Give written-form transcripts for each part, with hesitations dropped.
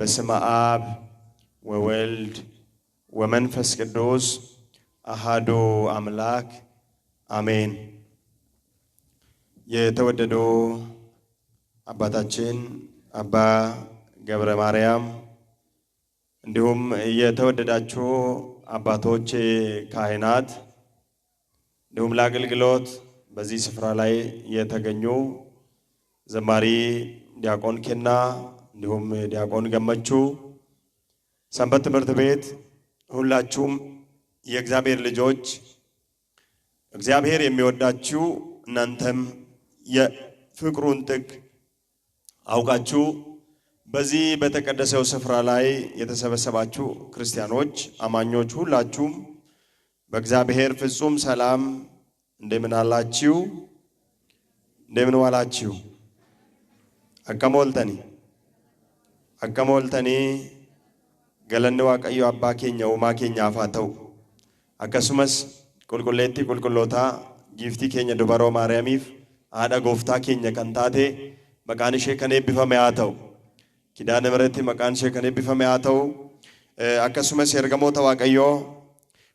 በስመ አብ ወወልድ ወመንፈስ ቅዱስ አሐዱ አምላክ አሜን። የተወደዱ አባታችን አባ ገብረ ማርያም እንዲሁም የተወደዳችሁ አባቶች ካህናት እንዲሁም ለአገልግሎት በዚህ ስፍራ ላይ የተገኙ ዘማሪ ዲያቆን ኬና እንዲሁም ዲያቆን ገመቹ ሰንበት ትምህርት ቤት ሁላችሁም የእግዚአብሔር ልጆች እግዚአብሔር የሚወዳችሁ እናንተም የፍቅሩን ጥግ አውቃችሁ በዚህ በተቀደሰው ስፍራ ላይ የተሰበሰባችሁ ክርስቲያኖች አማኞች ሁላችሁም በእግዚአብሔር ፍጹም ሰላም እንደምን አላችሁ? እንደምን ዋላችሁ? አከሞልተኒ ገለኒ ዋቀዮ አባ ኬኛ ኡማ ኬኛ አፋተው አከሱመስ ቁልቁሌቲ ቁልቁሎታ ጊፍቲ ኬኛ ዱበሮ ማርያሚፍ አዳ ጎፍታ ኬኛ ከንታቴ መቃንሼ ከኔ ቢፈመ ያተው ኪዳነ ምሕረት መቃንሼ ከኔ ቢፈመ ያተው አከሱመስ ኤርገሞታ ዋቀዮ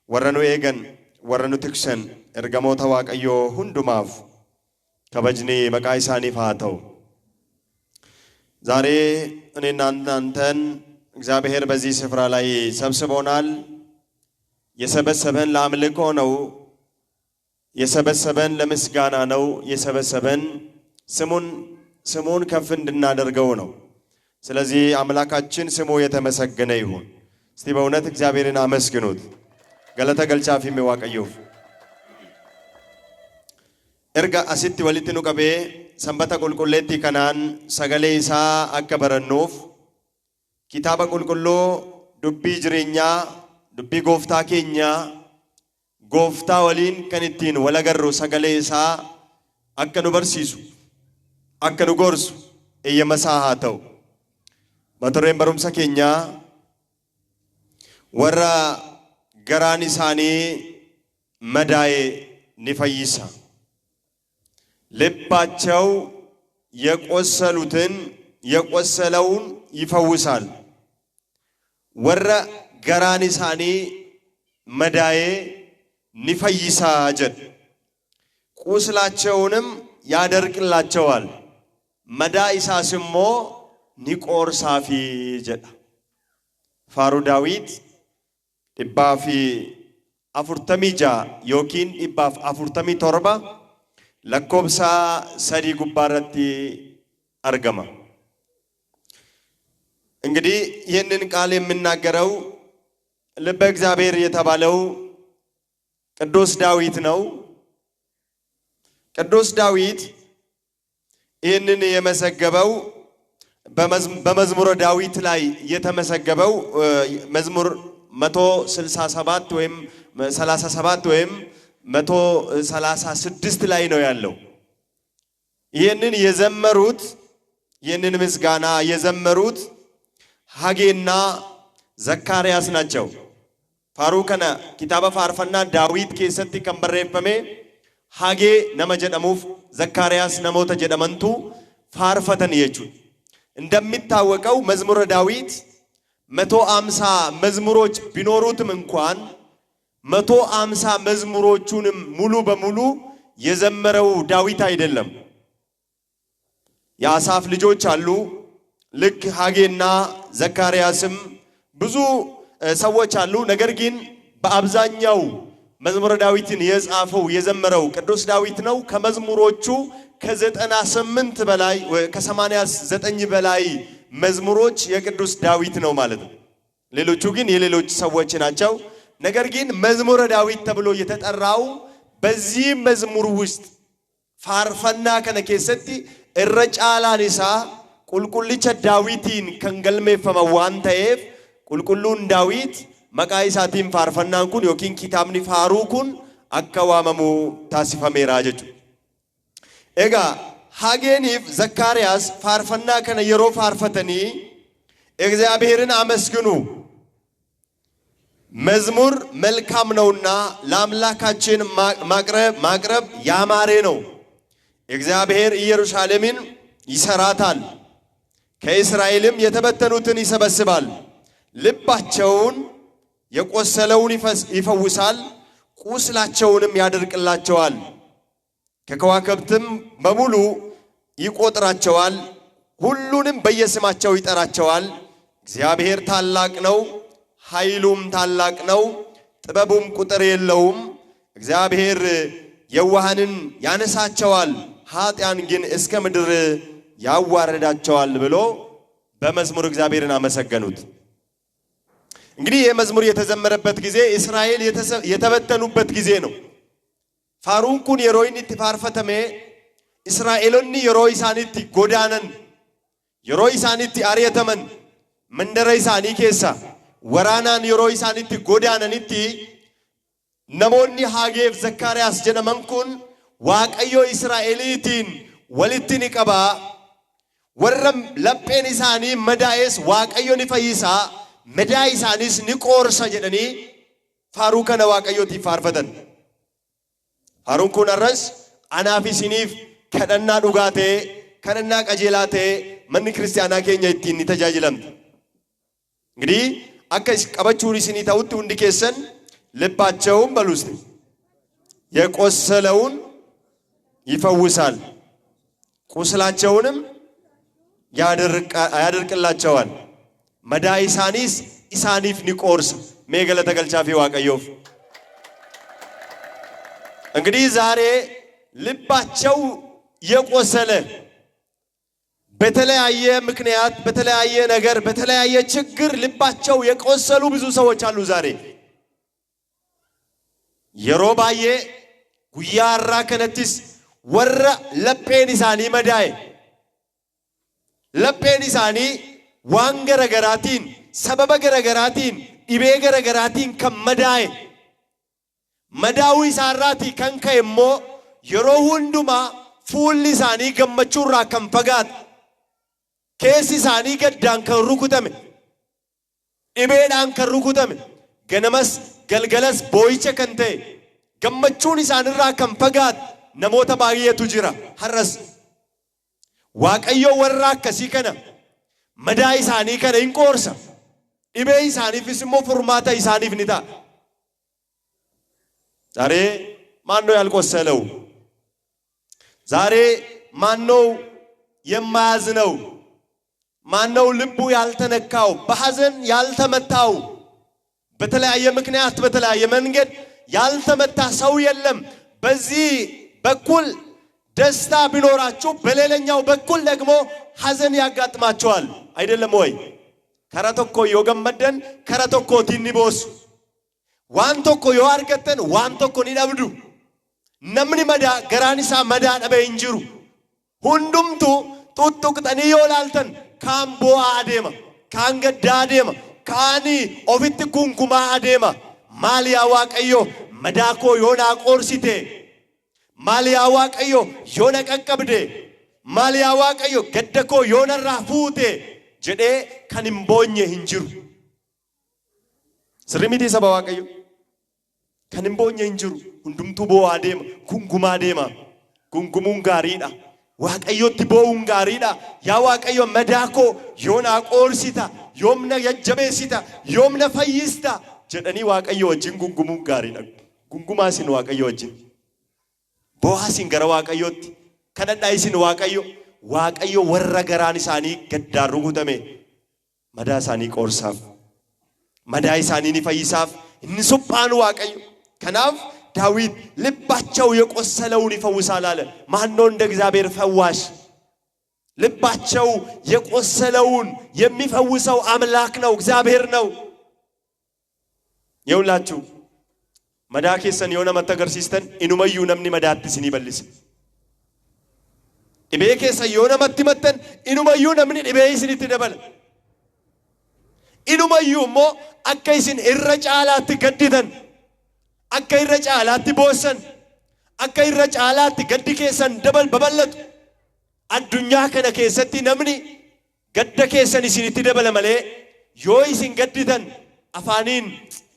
ወረኑ ኤገን ወረኑ ትክሰን ኤርገሞታ ዋቀዮ ሁንዱማፍ ከበጅኔ መቃ ኢሳኒፍ ሃተው ዛሬ እኔና እናንተን እግዚአብሔር በዚህ ስፍራ ላይ ሰብስቦናል። የሰበሰበን ለአምልኮ ነው። የሰበሰበን ለምስጋና ነው። የሰበሰበን ስሙን ከፍ እንድናደርገው ነው። ስለዚህ አምላካችን ስሙ የተመሰገነ ይሁን። እስቲ በእውነት እግዚአብሔርን አመስግኑት። ገለተ ገልቻፊ የሚዋቀየው erga asitti walitti nu qabee sanbata qulqulleetti kanaan sagalee isaa akka barannuuf kitaaba qulqulluu dubbii jireenyaa dubbii gooftaa keenyaa gooftaa waliin kan ittiin wal agarru sagalee isaa akka nu barsiisu akka nu gorsu eeyyama isaa haa ta'u. Mata dureen barumsa keenyaa warra garaan isaanii madaa'e ni fayyisa. ልባቸው የቆሰለውን ይፈውሳል። ወረ ገራን ኢሳኒ መዳዬ ንፈይሳ ጀድ ቁስላቸውንም ያደርቅላቸዋል። መዳ ኢሳስሞ ኒቆርሳፊ ጀዳ ፋሩ ዳዊት ዲባፊ አፉርተሚጃ ዮኪን ዲባፍ አፉርተሚ ቶርባ ለኮብሳ ሰዲ ጉባረቲ አርገማ። እንግዲህ ይህንን ቃል የምናገረው ልበ እግዚአብሔር የተባለው ቅዱስ ዳዊት ነው። ቅዱስ ዳዊት ይህንን የመሰገበው በመዝሙረ ዳዊት ላይ የተመሰገበው መዝሙር 167 ወይም 37 ወይም 136 ላይ ነው ያለው። ይህንን የዘመሩት ይህንን ምስጋና የዘመሩት ሐጌና ዘካርያስ ናቸው። ፋሩከና ኪታባ ፋርፈና ዳዊት ኬሰቲ ከንበሬፈሜ ሐጌ ነመ ጀደሙፍ ዘካርያስ ነሞተ ጀደመንቱ ፋርፈተን የቹ እንደሚታወቀው መዝሙረ ዳዊት 150 መዝሙሮች ቢኖሩትም እንኳን 150 መዝሙሮቹንም ሙሉ በሙሉ የዘመረው ዳዊት አይደለም። የአሳፍ ልጆች አሉ። ልክ ሐጌና ዘካርያስም ብዙ ሰዎች አሉ። ነገር ግን በአብዛኛው መዝሙረ ዳዊትን የጻፈው የዘመረው ቅዱስ ዳዊት ነው። ከመዝሙሮቹ ከ98 በላይ ከ89 በላይ መዝሙሮች የቅዱስ ዳዊት ነው ማለት ነው። ሌሎቹ ግን የሌሎች ሰዎች ናቸው። ነገር ግን መዝሙረ ዳዊት ተብሎ የተጠራው በዚህ መዝሙር ውስጥ ፋርፈና ከነከሰቲ እረጫላንሳ ቁልቁልቸ ዳዊቲን ከንገልሜፈመ ዋንተኤፍ ቁልቁሉን ዳዊት መቃይሳቲን ፋርፈናን ኩን ዮኪን ኪታብኒ ፋሩ ኩን አከዋመሙ ታሲፈሜራ ጀቹ ኤጋ ሐጌኒፍ ዘካርያስ ፋርፈና ከነ የሮ ፋርፈተኒ እግዚአብሔርን አመስግኑ መዝሙር መልካም ነውና ለአምላካችን ማቅረብ ያማረ ነው። እግዚአብሔር ኢየሩሳሌምን ይሰራታል ከእስራኤልም የተበተኑትን ይሰበስባል። ልባቸውን የቆሰለውን ይፈውሳል፣ ቁስላቸውንም ያደርቅላቸዋል። ከከዋክብትም በሙሉ ይቆጥራቸዋል፣ ሁሉንም በየስማቸው ይጠራቸዋል። እግዚአብሔር ታላቅ ነው፣ ኃይሉም ታላቅ ነው፣ ጥበቡም ቁጥር የለውም። እግዚአብሔር የዋሃንን ያነሳቸዋል፣ ኃጢያን ግን እስከ ምድር ያዋረዳቸዋል ብሎ በመዝሙር እግዚአብሔርን አመሰገኑት። እንግዲህ ይህ መዝሙር የተዘመረበት ጊዜ እስራኤል የተበተኑበት ጊዜ ነው። ፋሩን ኩን የሮይን ኢትፋርፈተሜ እስራኤሎኒ የሮይ ኢሳኒት ጎዳነን የሮይ ኢሳኒት አርየተመን መንደረ ኢሳኒ ኬሳ ወራናን የሮይ ኢሳኒት ጎዳነኒት ነሞኒ ሃጌፍ ዘካርያስ ጀነመን ኩን ዋቀዮ እስራኤሊቲን ወልቲን ቀባ ወረም ለጴን ኢሳኒ መዳኤስ ዋቀዮን ፈይሳ መዳይ ኢሳኒስ ንቆርሳ ጀደኒ ፋሩ ከነ ዋቀዮት ይፋርፈተን ፋሩን ኩን አረስ አናፊ ሲኒፍ ከደና ዱጋቴ ከነና ቀጀላቴ መን ክርስቲያና ኬኛ ይቲን ተጃጅለም እንግዲህ አከስ ቀበቹሪ ሲኒ ታውት ወንድ ኬሰን ልባቸውን በሉስት የቆሰለውን ይፈውሳል፣ ቁስላቸውንም ያደርቅላቸዋል። መዳይ ኢሳኒስ ኢሳኒፍ ንቆርስ ሜገለ ተገልቻፊ ዋቀዮፍ እንግዲህ ዛሬ ልባቸው የቆሰለ በተለያየ ምክንያት በተለያየ ነገር በተለያየ ችግር ልባቸው የቆሰሉ ብዙ ሰዎች አሉ። ዛሬ የሮባዬ ጉያራ ከነቲስ ወረ ለጴን ኢሳኒ መዳይ ለጴን ኢሳኒ ዋን ገረገራቲን ሰበበ ገረገራቲን ኢቤ ገረገራቲን ከመዳይ መዳዊ ሳራቲ ከንከየሞ የሮ ሁንዱማ ፉል ኢሳኒ ገመቹራ ከንፈጋት ኬስ ኢሳኒ ገዳን ከሩኩተም ኢቤዳን ከሩኩተም ገነመስ ገልገለስ ቦይቸ ከንተ ገመቹን ኢሳንራ ከንፈጋት ነሞተ ባየቱ ጅራ ሐረስ ዋቀዮ ወራ ከሲከነ መዳይ ኢሳኒ ከነ እንቆርሳ ኢቤ ኢሳኒ ፍስሞ ፎርማታ ኢሳኒ ፍኒታ ዛሬ ማነው ያልቆሰለው? ዛሬ ማነው የማያዝነው? ማነው ልቡ ያልተነካው? በሐዘን ያልተመታው? በተለያየ ምክንያት በተለያየ መንገድ ያልተመታ ሰው የለም። በዚህ በኩል ደስታ ቢኖራችሁ በሌላኛው በኩል ደግሞ ሐዘን ያጋጥማቸዋል አይደለም ወይ? ከረቶኮ yogammaddan ከረቶኮ ቲኒቦስ ዋንቶኮ yoargatten ዋንቶኮ ኒዳብዱ namni mada garanisa mada dhabe injiru hundumtu tuttuqxani yolaltan kaan bo'a adeema kaan gadda adeema kaani ofitti kunkuma adeema maali yaa waaqayyo madaa koo yoona qorsite maali yaa waaqayyo yoona qaqqabde maali yaa waaqayyo gadda koo yoona irraa fuute jedhee kan hin boonye hin jiru. Sirrii miti saba waaqayyo kan hin boonye hin jiru. Hundumtuu boo'aa deema, gungumaa deema. Gungumuun gaariidha. Waaqayyotti boo'uun gaariidha. Yaa waaqayyo madaa koo yoona qoorsita, yoomna jajjabeessita, yoomna fayyista jedhanii waaqayyo wajjin gungumuun gaariidha. Gungumaa isin waaqayyo wajjin. Boo'aa isin gara waaqayyootti. Kadhadhaa isin waaqayyo. Waaqayyo warra garaan isaanii gaddaan rukutame madaa isaanii qoorsaaf. Madaa isaanii ni fayyisaaf. Inni suphaan waaqayyo. Kanaaf ዳዊት ልባቸው የቆሰለውን ይፈውሳል አለ። ማን ነው እንደ እግዚአብሔር ፈዋሽ? ልባቸው የቆሰለውን የሚፈውሰው አምላክ ነው፣ እግዚአብሔር ነው። ይውላችሁ መዳኬሰን የሆነ መተገር ሲስተን ኢኑመዩ ነምኒ መዳትስኒ ይበልስ ኢቤኬሰ የሆነ መትመተን ኢኑመዩ ነምኒ ኢቤይስኒ ትደበል ኢኑመዩ ሞ አከይስን ኢረጫላት ገድተን akka irra caalaatti boosan akka irra caalaatti gaddi keessan dabal babal'atu addunyaa kana keessatti namni gadda keessan isinitti dabala malee yoo isin gadditan afaaniin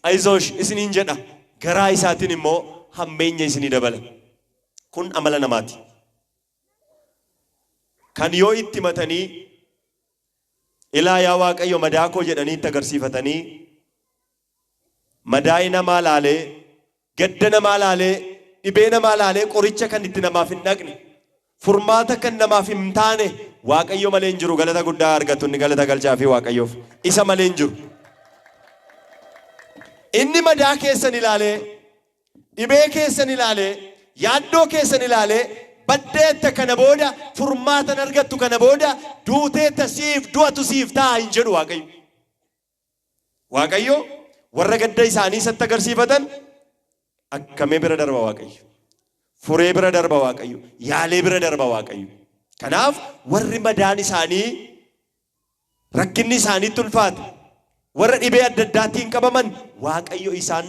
ayzoosh isiniin jedha garaa isaatiin immoo hammeenya isinii dabala. Kun amala namaati. Kan yoo itti matanii ilaa yaa Waaqayyo madaa koo jedhanii itti agarsiifatanii madaa namaa laalee gadda namaa laalee dhibee namaa laalee qoricha kan itti namaaf hin dhaqne furmaata kan namaaf hin taane Waaqayyo malee hin jiru. Galata guddaa argatu inni galata galchaa fi Waaqayyoof isa malee hin jiru. Inni madaa keessan ilaalee dhibee keessan ilaalee yaaddoo keessan ilaalee baddeetta kana booda furmaatan argattu kana booda duuteetta siif du'atu siif ta'a hin jedhu Waaqayyo. Waaqayyo warra gadda isaanii isatti agarsiifatan akkamee bira darba Waaqayyo. Furee bira darba Waaqayyo. Yaalee bira darba Waaqayyo. Kanaaf warri madaan isaanii rakkinni isaaniitti ulfaate warra dhibee adda addaatiin qabaman Waaqayyo isaan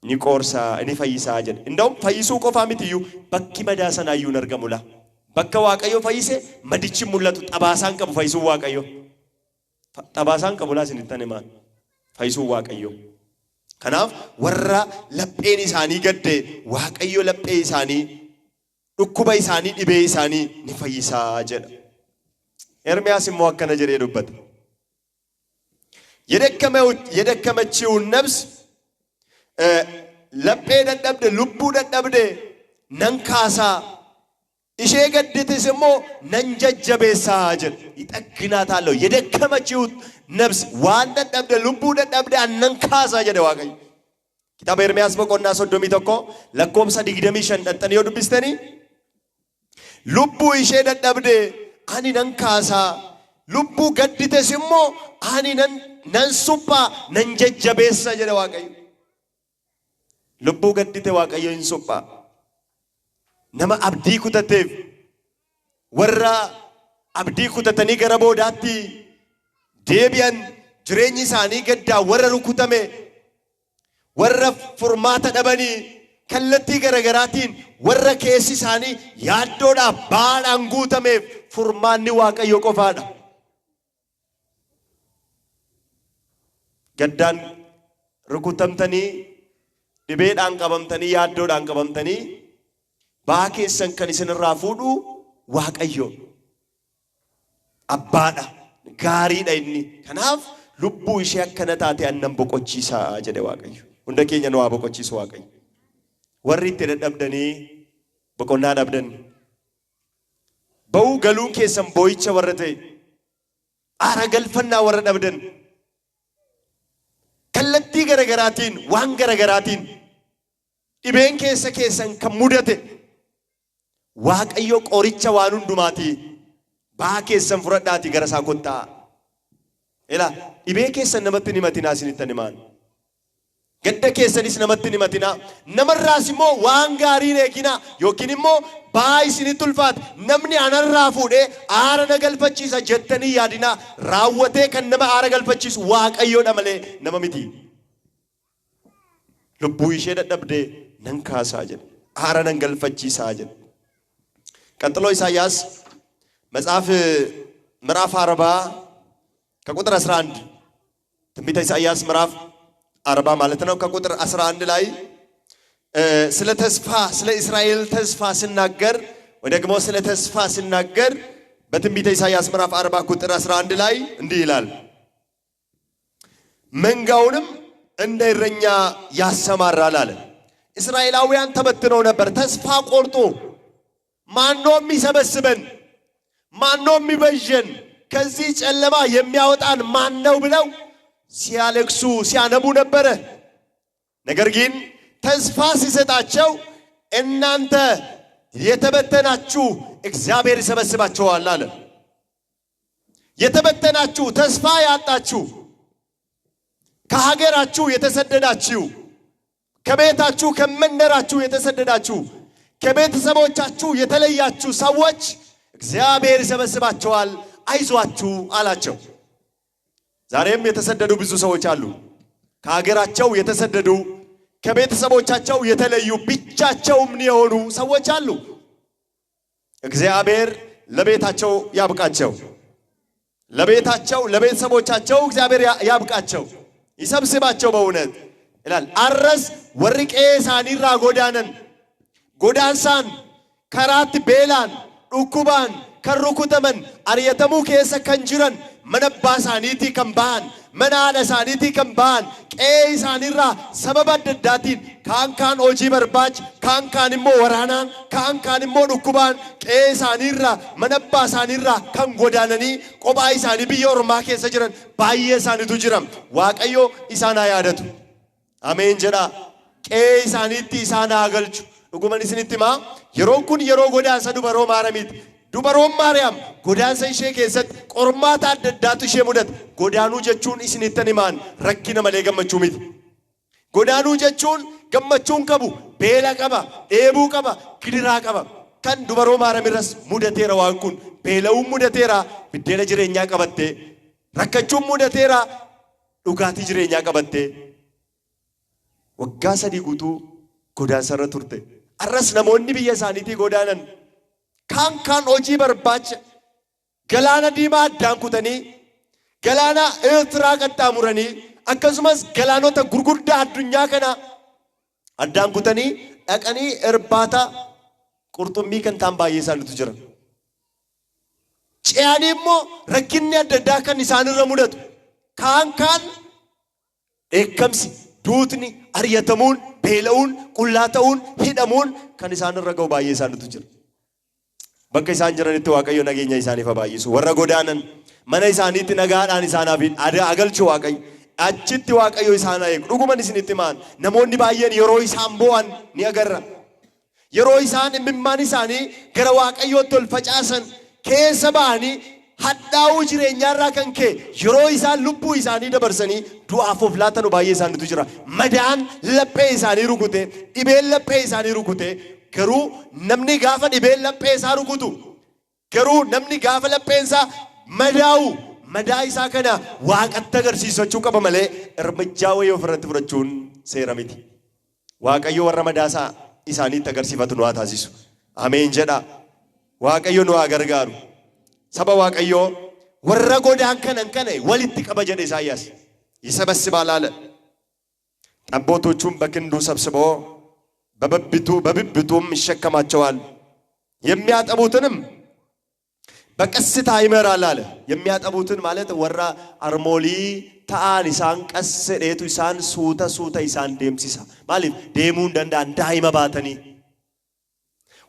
ni qoorsa ni fayyisaa jedhe. Inda'um fayyisuu qofaa mitiyyuu bakki madaa sanaayyuu hin argamu la. Bakka Waaqayyo fayyise madichi mul'atu xabaasaan qabu fayyisuu Waaqayyo. Xabaasaan qabu laa isinittan himaan fayyisuu Waaqayyo. Kanaaf warra lapheen isaanii gadde Waaqayyo laphee isaanii dhukkuba isaanii dhibee isaanii ni fayyisaa jedha. Ermiyaas immoo akkana jedhee dubbata. የደከመችውን ነፍስ laphee dadhabde lubbuu dadhabde nan kaasaa ishee gadditis immoo nan jajjabeessaa jedha. ይጠግናታለሁ የደከመችው ነፍስ waan dadhabde lubbuu dadhabde nan kaasaa jedha Waaqayyo. Kitaaba Ermiyaas boqonnaa 31 lakkoofsa 25 dhaxxanii yoo dubbistanii lubbuu ishee dadhabde ani nan kaasaa lubbuu gaddites immoo ani nan suphaa nan jajjabeessa jedha Waaqayyo. Lubbuu gaddite Waaqayyo hin suphaa. Nama abdii kutateef warra abdii kutatanii gara boodaatti deebi'an jireenyi isaanii gaddaa warra rukutame warra furmaata dhabanii kallattii garagaraatiin warra keessi isaanii yaaddoodhaaf baadhaan guutameef furmaanni Waaqayyo qofaadha. Gaddaan rukutamtanii dhibeedhaan qabamtanii yaaddoodhaan qabamtanii baa keessan kan isinirraa fuudhu Waaqayyo abbaadha gaariidha inni. Kanaaf lubbuu ishee akkana taate annan boqochiisaa jedhe Waaqayyo. Hunda keenya nu haa boqochiisu Waaqayyo. Warri itti dadhabdanii boqonnaa dhabdan ba'uu galuun keessan boo'icha warra ta'e aara galfannaa warra dhabdan kallattii garagaraatiin waan garagaraatiin dhibeen keessan kan mudate Waaqayyo qoricha waan hundumaatii baa keessan fudhadhaatii gara isaa kottaa. Ilaa dhibee keessan namatti hin himatinaa isinittan himaan. Gadda keessanis namatti hin himatinaa. Namarraas immoo waan gaariin eeginaa yookiin immoo baa isinitti ulfaate namni anarraa fuudhee aara na galfachiisa jettanii yaadinaa. Raawwatee kan nama aara galfachiisu Waaqayyoodha malee nama miti. Lubbuu ishee dadhabdee nan kaasaa jedhe. Aara nan galfachiisaa jedhe. ቀጥሎ ኢሳይያስ መጽሐፍ ምዕራፍ 40 ከቁጥር 11 ትንቢተ ኢሳይያስ ምዕራፍ 40 ማለት ነው ከቁጥር 11 ላይ ስለ ተስፋ ስለ እስራኤል ተስፋ ሲናገር ወይ ደግሞ ስለ ተስፋ ሲናገር በትንቢተ ኢሳይያስ ምዕራፍ 40 ቁጥር 11 ላይ እንዲህ ይላል መንጋውንም እንደ እረኛ ያሰማራል አለ። እስራኤላውያን ተበትነው ነበር ተስፋ ቆርጦ ማን ነው የሚሰበስበን ማን ነው የሚበጀን ከዚህ ጨለማ የሚያወጣን ማን ነው ብለው ሲያለቅሱ ሲያነቡ ነበር። ነገር ግን ተስፋ ሲሰጣቸው እናንተ የተበተናችሁ እግዚአብሔር ይሰበስባችኋል አለ። የተበተናችሁ ተስፋ ያጣችሁ ከሀገራችሁ የተሰደዳችሁ ከቤታችሁ ከመንደራችሁ የተሰደዳችሁ ከቤተሰቦቻችሁ የተለያችሁ ሰዎች እግዚአብሔር ይሰበስባችኋል አይዟችሁ አላቸው። ዛሬም የተሰደዱ ብዙ ሰዎች አሉ። ከሀገራቸው የተሰደዱ ከቤተሰቦቻቸው የተለዩ ብቻቸውም የሆኑ ሰዎች አሉ። እግዚአብሔር ለቤታቸው ያብቃቸው። ለቤታቸው ለቤተሰቦቻቸው እግዚአብሔር ያብቃቸው ይሰብስባቸው በእውነት ይላል። አረስ ወርቄ ሳኒራ ጎዳነን ጎዳንሳን ከራት ቤላን ዱኩባን ከሩኩተመን አርየተሙ ከሰ ከንጅረን manabba isaaniitii kan ba'an mana haadha isaaniitii kan ba'an qe'ee isaaniirraa sababa adda addaatiin kaan hojii barbaacha kaan immoo waraanaan kaan immoo dhukkubaan qe'ee isaaniirraa manabba isaaniirraa kan godaananii kophaa isaanii biyya ormaa keessa jiran baay'ee isaaniitu jira. Waaqayyo isaan haa yaadatu. Ameen jedhaa. Qe'ee isaaniitti isaan haa galchu. Dhuguman isinitti himaa yeroon kun yeroo godaansa dubaroo Maariyaamiiti. Dubaroon Maariyaam godaansa ishee keessatti qormaata adda addaatu ishee mudate. Godaanuu jechuun isinittan himaan rakkina malee gammachuu miti. Godaanuu jechuun gammachuun qabu beela qaba, dheebuu qaba, gidiraa qaba. Kan dubaroo Maariyaam irras mudateera waan kun. Beela'uun mudateera, biddeena jireenyaa qabattee. Rakkachuun mudateera, dhugaatii jireenyaa qabattee. Waggaa 3 guutuu godaansa irra turte. Arras namoonni biyya isaaniitii godaanan kaan hojii barbaacha galaana diimaa addaan kutanii galaana Eertiraa qaxxaamuranii akkasumas galaanota gurguddaa addunyaa kana addaan kutanii dhaqanii irbaata qurxummii kan ta'an baay'ee isaaniitu jira. Ce'anii immoo rakkinni adda addaa kan isaanirra mudatu kaan dheekkamsi duutni ari'atamuun beela'uun qullaa ta'uun hidhamuun kan isaanirra ga'u baay'ee isaaniitu jira. Bakka isaan jiranitti Waaqayyo nageenya isaaniif haa baay'isu. Warra godaanan mana isaaniitti nagaadhaan isaanaaf agalchu Waaqayyo. Achitti Waaqayyo isaan eegu. Dhuguman isinitti himaan namoonni baay'een yeroo isaan boo'an ni agarra. Yeroo isaan imimmaan isaanii gara Waaqayyootti ol facaasan keessa ba'anii hadhaa'uu jireenyaarraa kan ka'e yeroo isaan lubbuu isaanii dabarsanii du'aaf of laatan baay'ee isaaniitu jira. Madaan laphee isaanii rukute, dhibeen laphee isaanii rukute. Garuu namni gaafa dhibeen laphee isaa rukutu garuu namni gaafa lapheen isaa madaa'u madaa isaa kana Waaqatti agarsiisachuu qaba malee irmijaa wayii ofirratti fudhachuun seera miti. Waaqayyo warra madaa isaaniitti agarsiifatu nu haa taasisu. Ameen jedhaa. Waaqayyo nu haa gargaaru. Saba Waaqayyoo warra godaan kana walitti qaba jedhe Isaayyaas. ይሰበስባል አለ። ጠቦቶቹም በክንዱ ሰብስቦ በብብቱም ይሸከማቸዋል። የሚያጠቡትንም በቀስታ ይመራል አለ። የሚያጠቡትን ማለት ወራ አርሞሊ ታን ኢሳን ቀስደቱ ኢሳን ሱተ ኢሳን ደምሲሳ ማለት ደሙን ደንዳ እንዳይመባተኒ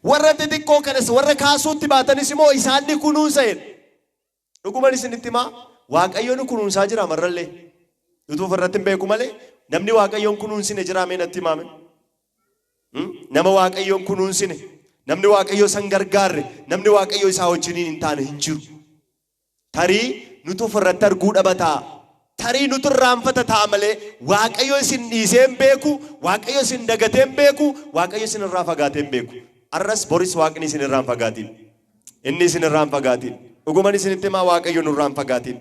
ወራ ጥጥቆ ከነስ ወራ ካሱት ባተኒ ሲሞ ኢሳን ኩኑንሰን ዱጉመን ስንቲማ ዋቀዮን ኩኑንሳ ጅራ መረለ ዩቱ ፈረትን በኩ ማለ ነምኒ ዋቀዮን ኩኑንሲነ ጅራ መነቲ ማመን nama waaqayyoon kunuunsine namni waaqayyo san gargaarre namni waaqayyo isaa wajjiniin hin taane hin jiru. Tarii nutu ofirratti arguu dhabataa tarii nutu irraanfata ta'a malee waaqayyo isin dhiisee hin beeku, waaqayyo isin dagatee hin beeku, waaqayyo isin irraa fagaatee hin beeku. Arras boris waaqni isin irraa hin fagaatin, inni isin irraa hin fagaatin. Dhuguman isinitti himaa waaqayyo nurraa hin fagaatin.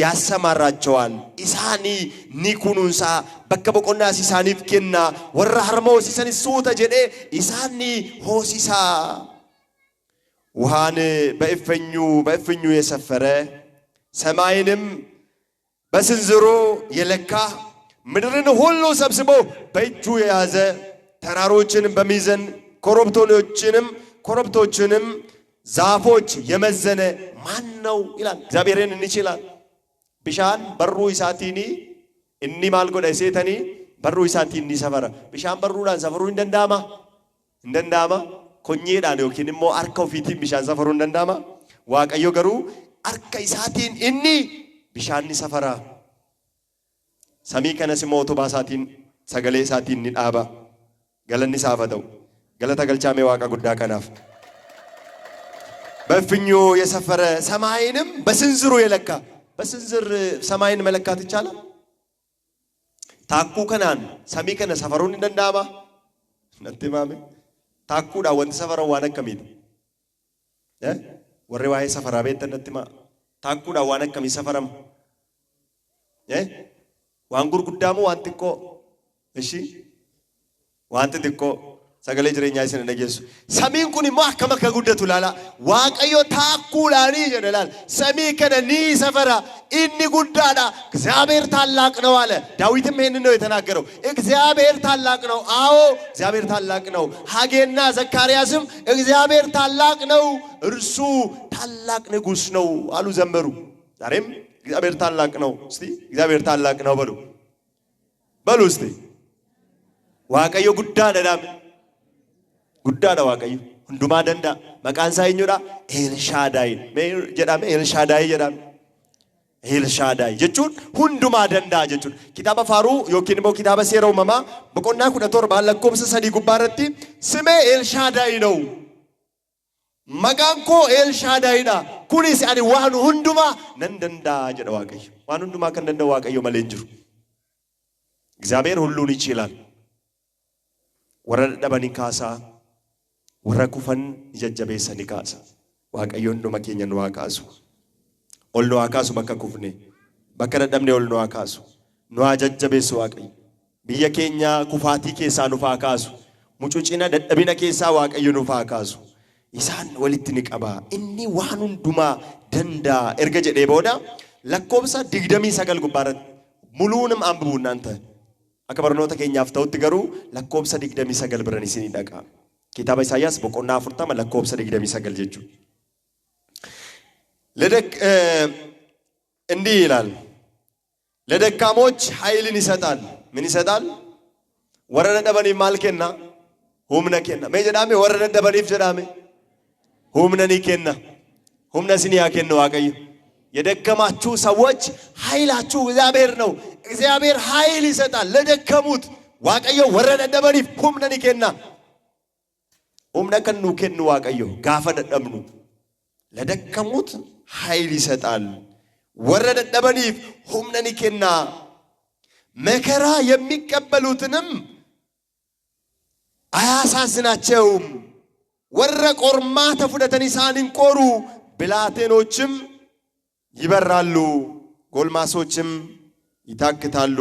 ያሰማራቸዋል ኢሳኒ ኒኩኑንሳ በከበቆናስ ኢሳኒፍ ከና ወራ harmoos isan suuta jedhe isaani hoosisa ውሃን በእፍኙ የሰፈረ ሰማይንም በስንዝሩ የለካ ምድርን ሁሉ ሰብስቦ በእጁ የያዘ ተራሮችን በሚዘን ኮረብቶችንም ዛፎች የመዘነ ማን ነው ይላል። እግዚአብሔርን እንችላል። ቢሻን በሩ ኢሳቲኒ እኒ ማልጎዳ ሴተኒ በሩ ኢሳቲኒ ሰፈረ ቢሻን በሩዳን ሰፈሩ እንደንዳማ ኮኘዳን ዮኪንሞ አርከው ፊቲን ቢሻን ሰፈሩ እንደንዳማ ዋቀዮ ገሩ አርከ ኢሳቲን እኒ ቢሻን ሰፈራ ሰሚ ከነስሞቱ ባሳቲን ሰገሌ ኢሳቲን ኒዳባ ገለኒ ሳፈተው ገለታ ገልቻሜ ዋቃ ጉዳ ከናፍ በፍኙ የሰፈረ ሰማይንም በስንዝሩ የለካ በስንዝር ሰማይን መለካት ይቻላል። ታኩ ከናን ሰሚ ከነ ሰፈሩን እንደንዳማ ነጥማሜ ታኩዳ ወንት ሰፈረው ዋነከሚት ወሬ ዋይ ሰፈራ ቤት ነጥማ ታኩዳ ዋነከሚ ሰፈረም ዋንጉር ጉዳሙ ዋንትኮ እሺ ዋንትትኮ ሰገሌ ጅሬኛ ይስነ ነጌሱ ሰሚን ኩኒ ማከመ ከጉደቱ ላላ ዋቀዮ ታኩላኒ ይጀላል ሰሚ ከነኒ ሰፈራ ኢኒ ጉዳዳ እግዚአብሔር ታላቅ ነው አለ። ዳዊትም ይሄንን ነው የተናገረው። እግዚአብሔር ታላቅ ነው። አዎ እግዚአብሔር ታላቅ ነው። ሐጌና ዘካርያስም እግዚአብሔር ታላቅ ነው፣ እርሱ ታላቅ ንጉስ ነው አሉ ዘመሩ። ዛሬም እግዚአብሔር ታላቅ ነው። እስቲ እግዚአብሔር ታላቅ ነው በሉ እስቲ ዋቀዮ ጉዳዳ ዋቀዮ ሁንዱማ ደንዳ መቃን ሳይኙዳ ኤልሻዳይ ጀዳም ኤልሻዳይ ጀቹን ሁንዱማ ደንዳ ጀቹን ኪታባ ፋሩ ዮኪን ሞ ኪታባ ሴራው መማ በቆና ኩደቶር ባለኮብስ ሰዲ ጉባረቲ ስሜ ኤልሻዳይ ነው መቃንኮ ኤልሻዳይዳ ኩኒስ አኒ ዋኑ ሁንዱማ ነንደንዳ ጀዳ ዋቀዮ ዋኑ ሁንዱማ ከንደንዳ ዋቀዮ መለንጅሩ እግዚአብሔር ሁሉን ይችላል። ወረደ በኒካሳ ወረኩፈን ይጀጀበሰ ኒካሳ ዋቀዮ ሁንዱማ ኬኛን ዋቃሱ ኦልኖ አካሱ በከኩፍኔ በከረደምኔ ኦልኖ አካሱ ኖ አጀጀበሱ ዋቀዮ ብየ ኬኛ ኩፋቲ ኬሳ ኑፋ አካሱ ሙጩጭና ደደቢና ኬሳ ዋቀዮ ኑፋ አካሱ ኢሳን ወሊትኒ ቀባ እኒ ዋኑ ሁንዱማ ደንዳ ኤርገ ጀዴ ቦዳ ለኮብሳ ዲግደሚ ሰገል ጉባረት ሙሉንም አንብቡ እናንተ አከበርኖተ ኬኛፍ ተውት ገሩ ለኮብሳ ዲግደሚ ሰገል ብረኒ ሲኒ ዳቃ ኪታባ ኢሳያስ በቆና አፍርታ ለኮብሳ ዲግደሚ ሰገል ጀቹ ለደክ እንዲህ ይላል ለደካሞች ኃይልን ይሰጣል። ምን ይሰጣል? ወረደ ደበኒ ማልከና ሁምነከና መጀዳሜ ወረደ ደበኒ ፍጀዳሜ ሁምነኒ ከና ሁምነ ሲኒያ ከና ዋቀዩ የደከማችሁ ሰዎች ኃይላችሁ እግዚአብሔር ነው። እግዚአብሔር ኃይል ይሰጣል ለደከሙት ዋቀዮ ወረደ ደበኒ ሁምነኒ ከና ሁምነ ከኑ ከኑ ዋቀዮ ጋፈ ደደምኑ ለደከሙት ኃይል ይሰጣል። ወረደ ደበኒ ሁምነኒ ከና መከራ የሚቀበሉትንም አያሳዝናቸውም። ወረ ቆርማ ተፉደተኒ ሳኒን ቆሩ ብላቴኖችም ይበራሉ ጎልማሶችም ይታክታሉ።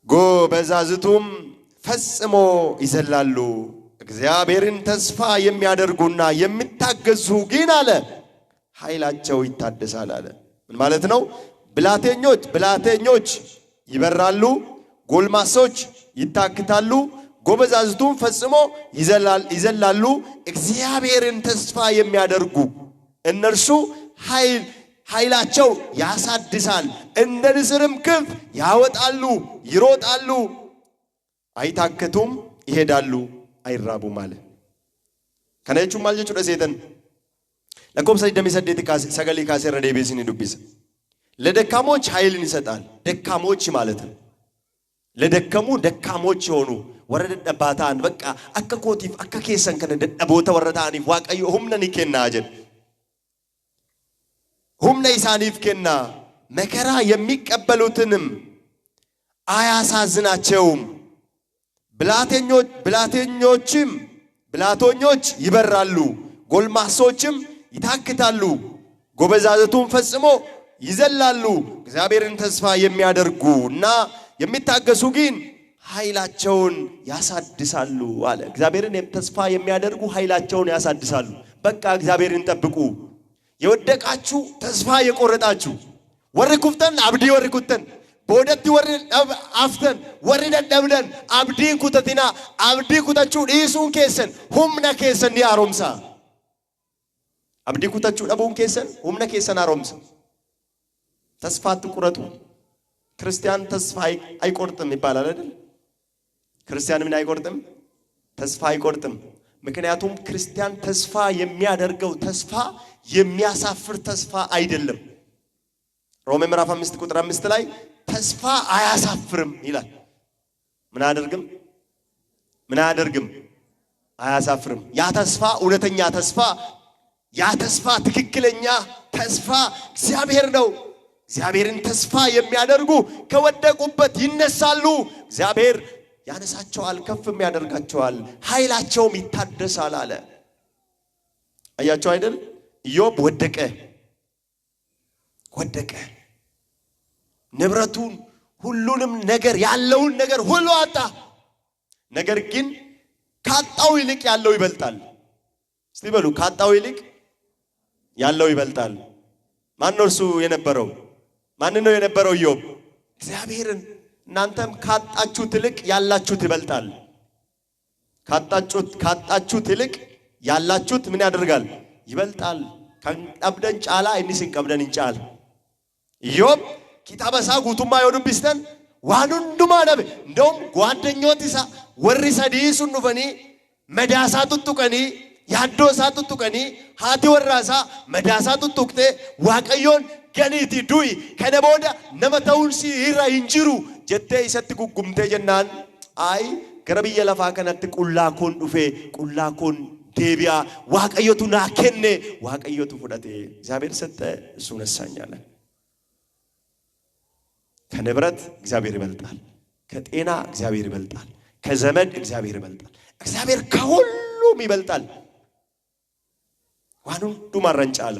ጎበዛዝቱም ፈጽሞ ይዘላሉ። እግዚአብሔርን ተስፋ የሚያደርጉና የሚታገዙ ግን አለ ኃይላቸው ይታደሳል አለ። ምን ማለት ነው? ብላቴኞች ይበራሉ፣ ጎልማሶች ይታክታሉ፣ ጎበዛዝቱም ፈጽሞ ይዘላሉ። እግዚአብሔርን ተስፋ የሚያደርጉ እነርሱ ኃይላቸው ያሳድሳል፣ እንደ ንስርም ክንፍ ያወጣሉ፣ ይሮጣሉ፣ አይታክቱም፣ ይሄዳሉ፣ አይራቡም አለ። ከነቹ ማልጀቹ ደሴተን ለኮብሰ ደሚሰደት ሰገሊ ካሰረ ደቤሲኒ ዱቢስ ለደካሞች ኃይልን ይሰጣል። ደካሞች ማለት ነው ለደከሙ ደካሞች የሆኑ ወረደ ደባታን በቃ አከኮቲፍ አከኬሰን ከነ ደቦታ ወረታኒ ዋቀዮ ሁምነኒ ከና አጀን ሁምነ ኢሳኒፍ ከና መከራ የሚቀበሉትንም አያሳዝናቸውም። ብላቴኞች ይበራሉ፣ ጎልማሶችም ይታክታሉ፣ ጎበዛዝቱም ፈጽሞ ይዘላሉ። እግዚአብሔርን ተስፋ የሚያደርጉና የሚታገሱ ግን ኃይላቸውን ያሳድሳሉ አለ። እግዚአብሔርን ተስፋ የሚያደርጉ ኃይላቸውን ያሳድሳሉ። በቃ እግዚአብሔርን ጠብቁ። የወደቃችሁ ተስፋ የቆረጣችሁ ወሪ ኩፍተን አብዲ ወሪ ኩተን ቦደቲ ወሪ አፍተን ወሪ ደደብደን አብዲን ኩተቲና አብዲ ኩተችሁ ዲሱን ኬሰን ሁምና ኬሰን ያሮምሳ አብዲ ኩተችሁ ደቡን ኬሰን ሁምና ኬሰን አሮምሳ ተስፋ አትቁረጡ። ክርስቲያን ተስፋ አይቆርጥም ይባላል አይደል? ክርስቲያን ምን አይቆርጥም? ተስፋ አይቆርጥም። ምክንያቱም ክርስቲያን ተስፋ የሚያደርገው ተስፋ የሚያሳፍር ተስፋ አይደለም። ሮሜ ምዕራፍ 5 ቁጥር 5 ላይ ተስፋ አያሳፍርም ይላል። ምን አያደርግም? አያሳፍርም። ያ ተስፋ እውነተኛ ተስፋ፣ ያ ተስፋ ትክክለኛ ተስፋ እግዚአብሔር ነው። እግዚአብሔርን ተስፋ የሚያደርጉ ከወደቁበት ይነሳሉ። እግዚአብሔር ያነሳቸዋል፣ ከፍም ያደርጋቸዋል፣ ኃይላቸውም ይታደሳል አለ። አያቸው አይደል? ኢዮብ ወደቀ፣ ንብረቱን ሁሉንም ነገር ያለውን ነገር ሁሉ አጣ። ነገር ግን ካጣው ይልቅ ያለው ይበልጣል። እስቲ በሉ ካጣው ይልቅ ያለው ይበልጣል። ማን ነው እርሱ የነበረው? ማን ነው የነበረው? ኢዮብ እግዚአብሔርን። እናንተም ካጣችሁት ይልቅ ያላችሁት ይበልጣል። ካጣችሁት ይልቅ ያላችሁት ምን ያደርጋል? ይበልጣል። kan dhabdan caalaa inni sin qabdan hin caala. Iyyoob kitaaba isaa guutummaa yoo dubbistan waan hundumaa dhabe. Ndawum ጓደኞoti isaa warri sadii sun dhufanii madaa isaa tuttuqanii yaaddoo isaa tuttuqanii haati warraa isaa madaa isaa tuttuqtee Waaqayyoon ganiiti du'i kana booda nama ta'uun si irra hin jiru jettee isatti guggumtee jennaan ay gara biyya lafaa kanatti qullaa koon dhufee qullaa koon deebi'a Waaqayyotu naa kenne Waaqayyotu fudhate እግዚአብሔር ሰጠ እሱ ነሳኛለ ከንብረት እግዚአብሔር ይበልጣል ከጤና እግዚአብሔር ይበልጣል ከዘመድ እግዚአብሔር ይበልጣል እግዚአብሔር ከሁሉም ይበልጣል ዋኑ ዱማረንጫለ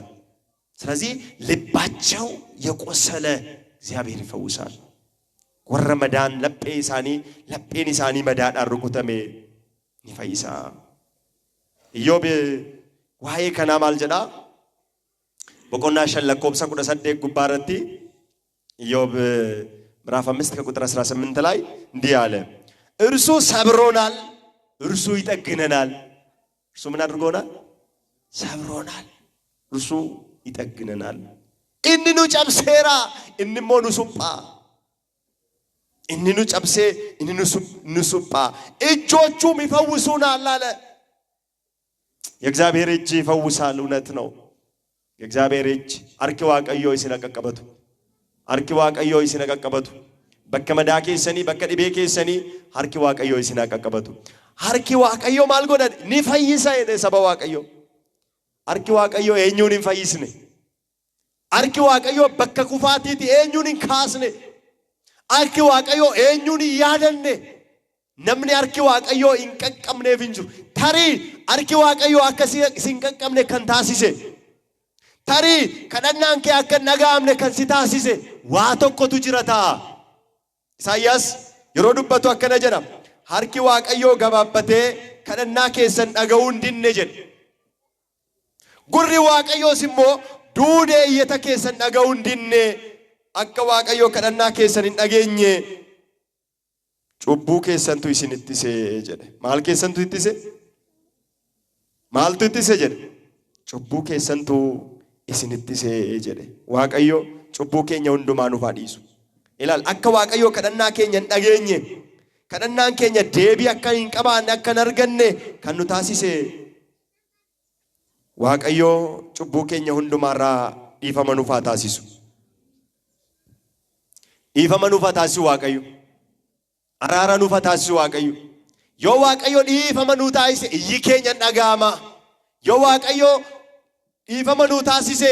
ስለዚህ ልባቸው የቆሰለ እግዚአብሔር ይፈውሳል ወረመዳን ለጴን ኢሳኒ መዳን አርኩተሜ ይፈይሳ ኢዮብ ዋይ ከናማል ጀዳ በቆና ሸለቆብሳ ቁደሰደ ጉባረቲ ኢዮብ ምዕራፍ 5 ከቁጥር 18 ላይ እንዲህ አለ እርሱ ሰብሮናል እርሱ ይጠግነናል እርሱ ምን አድርጎናል ሰብሮናል እርሱ ይጠግነናል እንኑ ጨብሴራ እንሞኑ ሱጳ እንኑ ጨብሴ እንኑ ሱጳ እጆቹም ይፈውሱናል አለ የእግዚአብሔር እጅ ይፈውሳል እውነት ነው የእግዚአብሔር እጅ አርኪ ዋቀዮ ይስነቀቀበቱ አርኪ ዋቀዮ ይስነቀቀበቱ በከመዳኬ ሰኒ በከዲቤ ከሰኒ አርኪ ዋቀዮ ይስነቀቀበቱ አርኪ ዋቀዮ ማልጎዳ ንፈይሳ የሰበ ዋቀዮ አርኪ ዋቀዮ ኤኙን ይፈይስነ አርኪ ዋቀዮ በከኩፋቲቲ ኤኙን ካስነ አርኪ ዋቀዮ ኤኙን ያደነ ነምኔ አርኪ ዋቀዮ እንቀቀምነ ፍንጁ ታሪ አርኪ ዋቀዮ አከሲ ሲንቀቀምነ ከንታሲሴ ታሪ ከደናንከ አከነጋምነ ከንሲታሲሴ ዋቶኮቱ ጅራታ ኢሳይያስ የሮዱበቱ አከነጀራ አርኪ ዋቀዮ ገባበቴ ከደና ከሰን ዳገው እንድነ ጀን ጉሪ ዋቀዮ ሲሞ ዱዴ የተከሰን ዳገው እንድነ አከ ዋቀዮ ከደና ከሰን እንዳገኘ ጩቡ ከሰንቱ ይስንትሴ ጀደ ማል ከሰንቱ ይትሴ ማልቱ ይትሴ ጀደ ጩቡ ከሰንቱ ይስንትሴ ጀደ ዋቀዮ ጩቡ ከኛ ሁንዱማኑ ፋዲሱ ኢላል አከ ዋቀዮ ከደና ከኛ እንዳገኘ ከደናን ከኛ ዴቢ አከን እንቀባን አከን አርገነ ከኑ ታሲሴ ዋቀዮ ጩቡ ከኛ ሁንዱማራ ኢፈመኑ ፋታሲሱ ኢፈመኑ ፋታሲሱ ዋቀዮ አራራኑ ፋታሲሱ ዋቀዮ ዮ ዋቀዮ ኢፈመኑ ታይሴ ይከኛ እንዳጋማ ዮ ዋቀዮ ኢፈመኑ ታሲሴ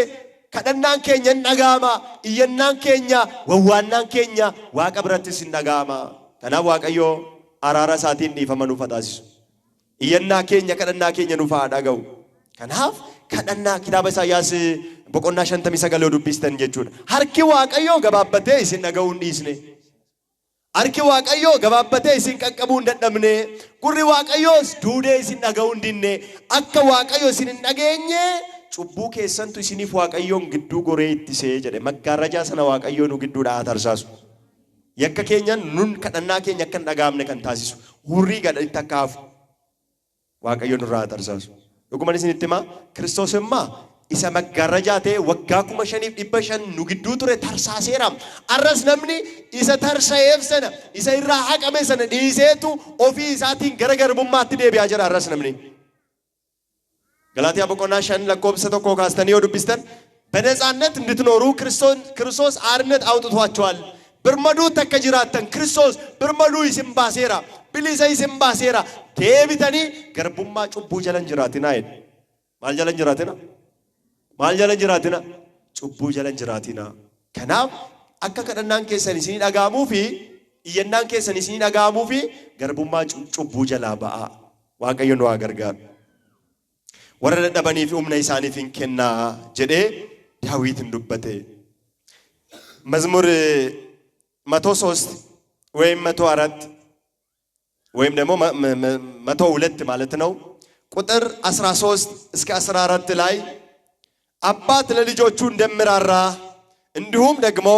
ከደናን ከኛ እንዳጋማ እየናን ከኛ ወዋናን ከኛ ዋቀብረትስ እንዳጋማ ከና ዋቀዮ አራራ ሳቲን ኢፈመኑ ፋታሲሱ እየና ከኛ ከደና ከኛ ኑፋ ዳገው ከናፍ ከደና ኪታበ ኢሳይያስ በቆና ሸንተሚ ሰገለው ዱብስተን ጀቹን አርኪ ዋቀዮ ገባበቴ ሲነገው እንዲስኔ አርኪ ዋቀዮ ገባበቴ ሲንቀቀቡ እንደደምኔ ጉሪ ዋቀዮስ ዱዴ ሲነገው እንዲኔ አከ ዋቀዮ ሲንነገኘ ጩቡ ከሰንቱ ሲኒፍ ዋቀዮን ግዱ ጎሬ ይትሴ ጀደ መጋረጃ ሰነ ዋቀዮኑ ግዱ ዳታ አርሳሱ የከከኛን ኑን ከደና ከኛ ከንዳጋምነ ከንታሲሱ ሁሪ ገደ ይተካፉ ዋቀዮኑ ራታ አርሳሱ ዶኩመንት ሲንትማ ክርስቶስማ ኢሳ መጋረጃቴ ወጋኩ መሸኒፍ ዲበሸን ኑግዱ ቱሬ ተርሳሴራም አረስ ነምኒ ኢሳ ተርሳየፍሰነ ኢሳ ይራ አቀመሰነ ዲሴቱ ኦፊ ሳቲን ገረገርቡማት ዴቢያ ጀራ አረስ ነምኒ ገላትያ በቆና ሸን ለኮብሰ ተኮ ካስተኒዮ ዱብስተን በነጻነት እንድትኖሩ ክርስቶስ አርነት አውጥቷቸዋል ብርመዱ ተከጅራተን ክርስቶስ ብርመዱ ይስምባሴራ ቢሊሰ ይስምባሴራ ዴቢተኒ ገርቡማ ጩቡ ጀለንጅራቲና አይደ ማል ጀለንጅራቲና ማል ጀለንጅራቲና ጩቡ ጀለንጅራቲና ከናም አከ ከደናን ከሰኒ ሲኒ ዳጋሙፊ እየናን ከሰኒ ሲኒ ዳጋሙፊ ገርቡማ ጩቡ ጀላ ባአ ዋቀዮ ነው አገርጋር ወረደ ደበኒ ፊ ኡምነ ኢሳኒ ፊንከና ጀዴ ዳዊት እንዱበቴ መዝሙር 103 ወይም 104 ወይም ደግሞ 102 ማለት ነው ቁጥር 13 እስከ 14 ላይ አባት ለልጆቹ እንደምራራ እንዲሁም ደግሞ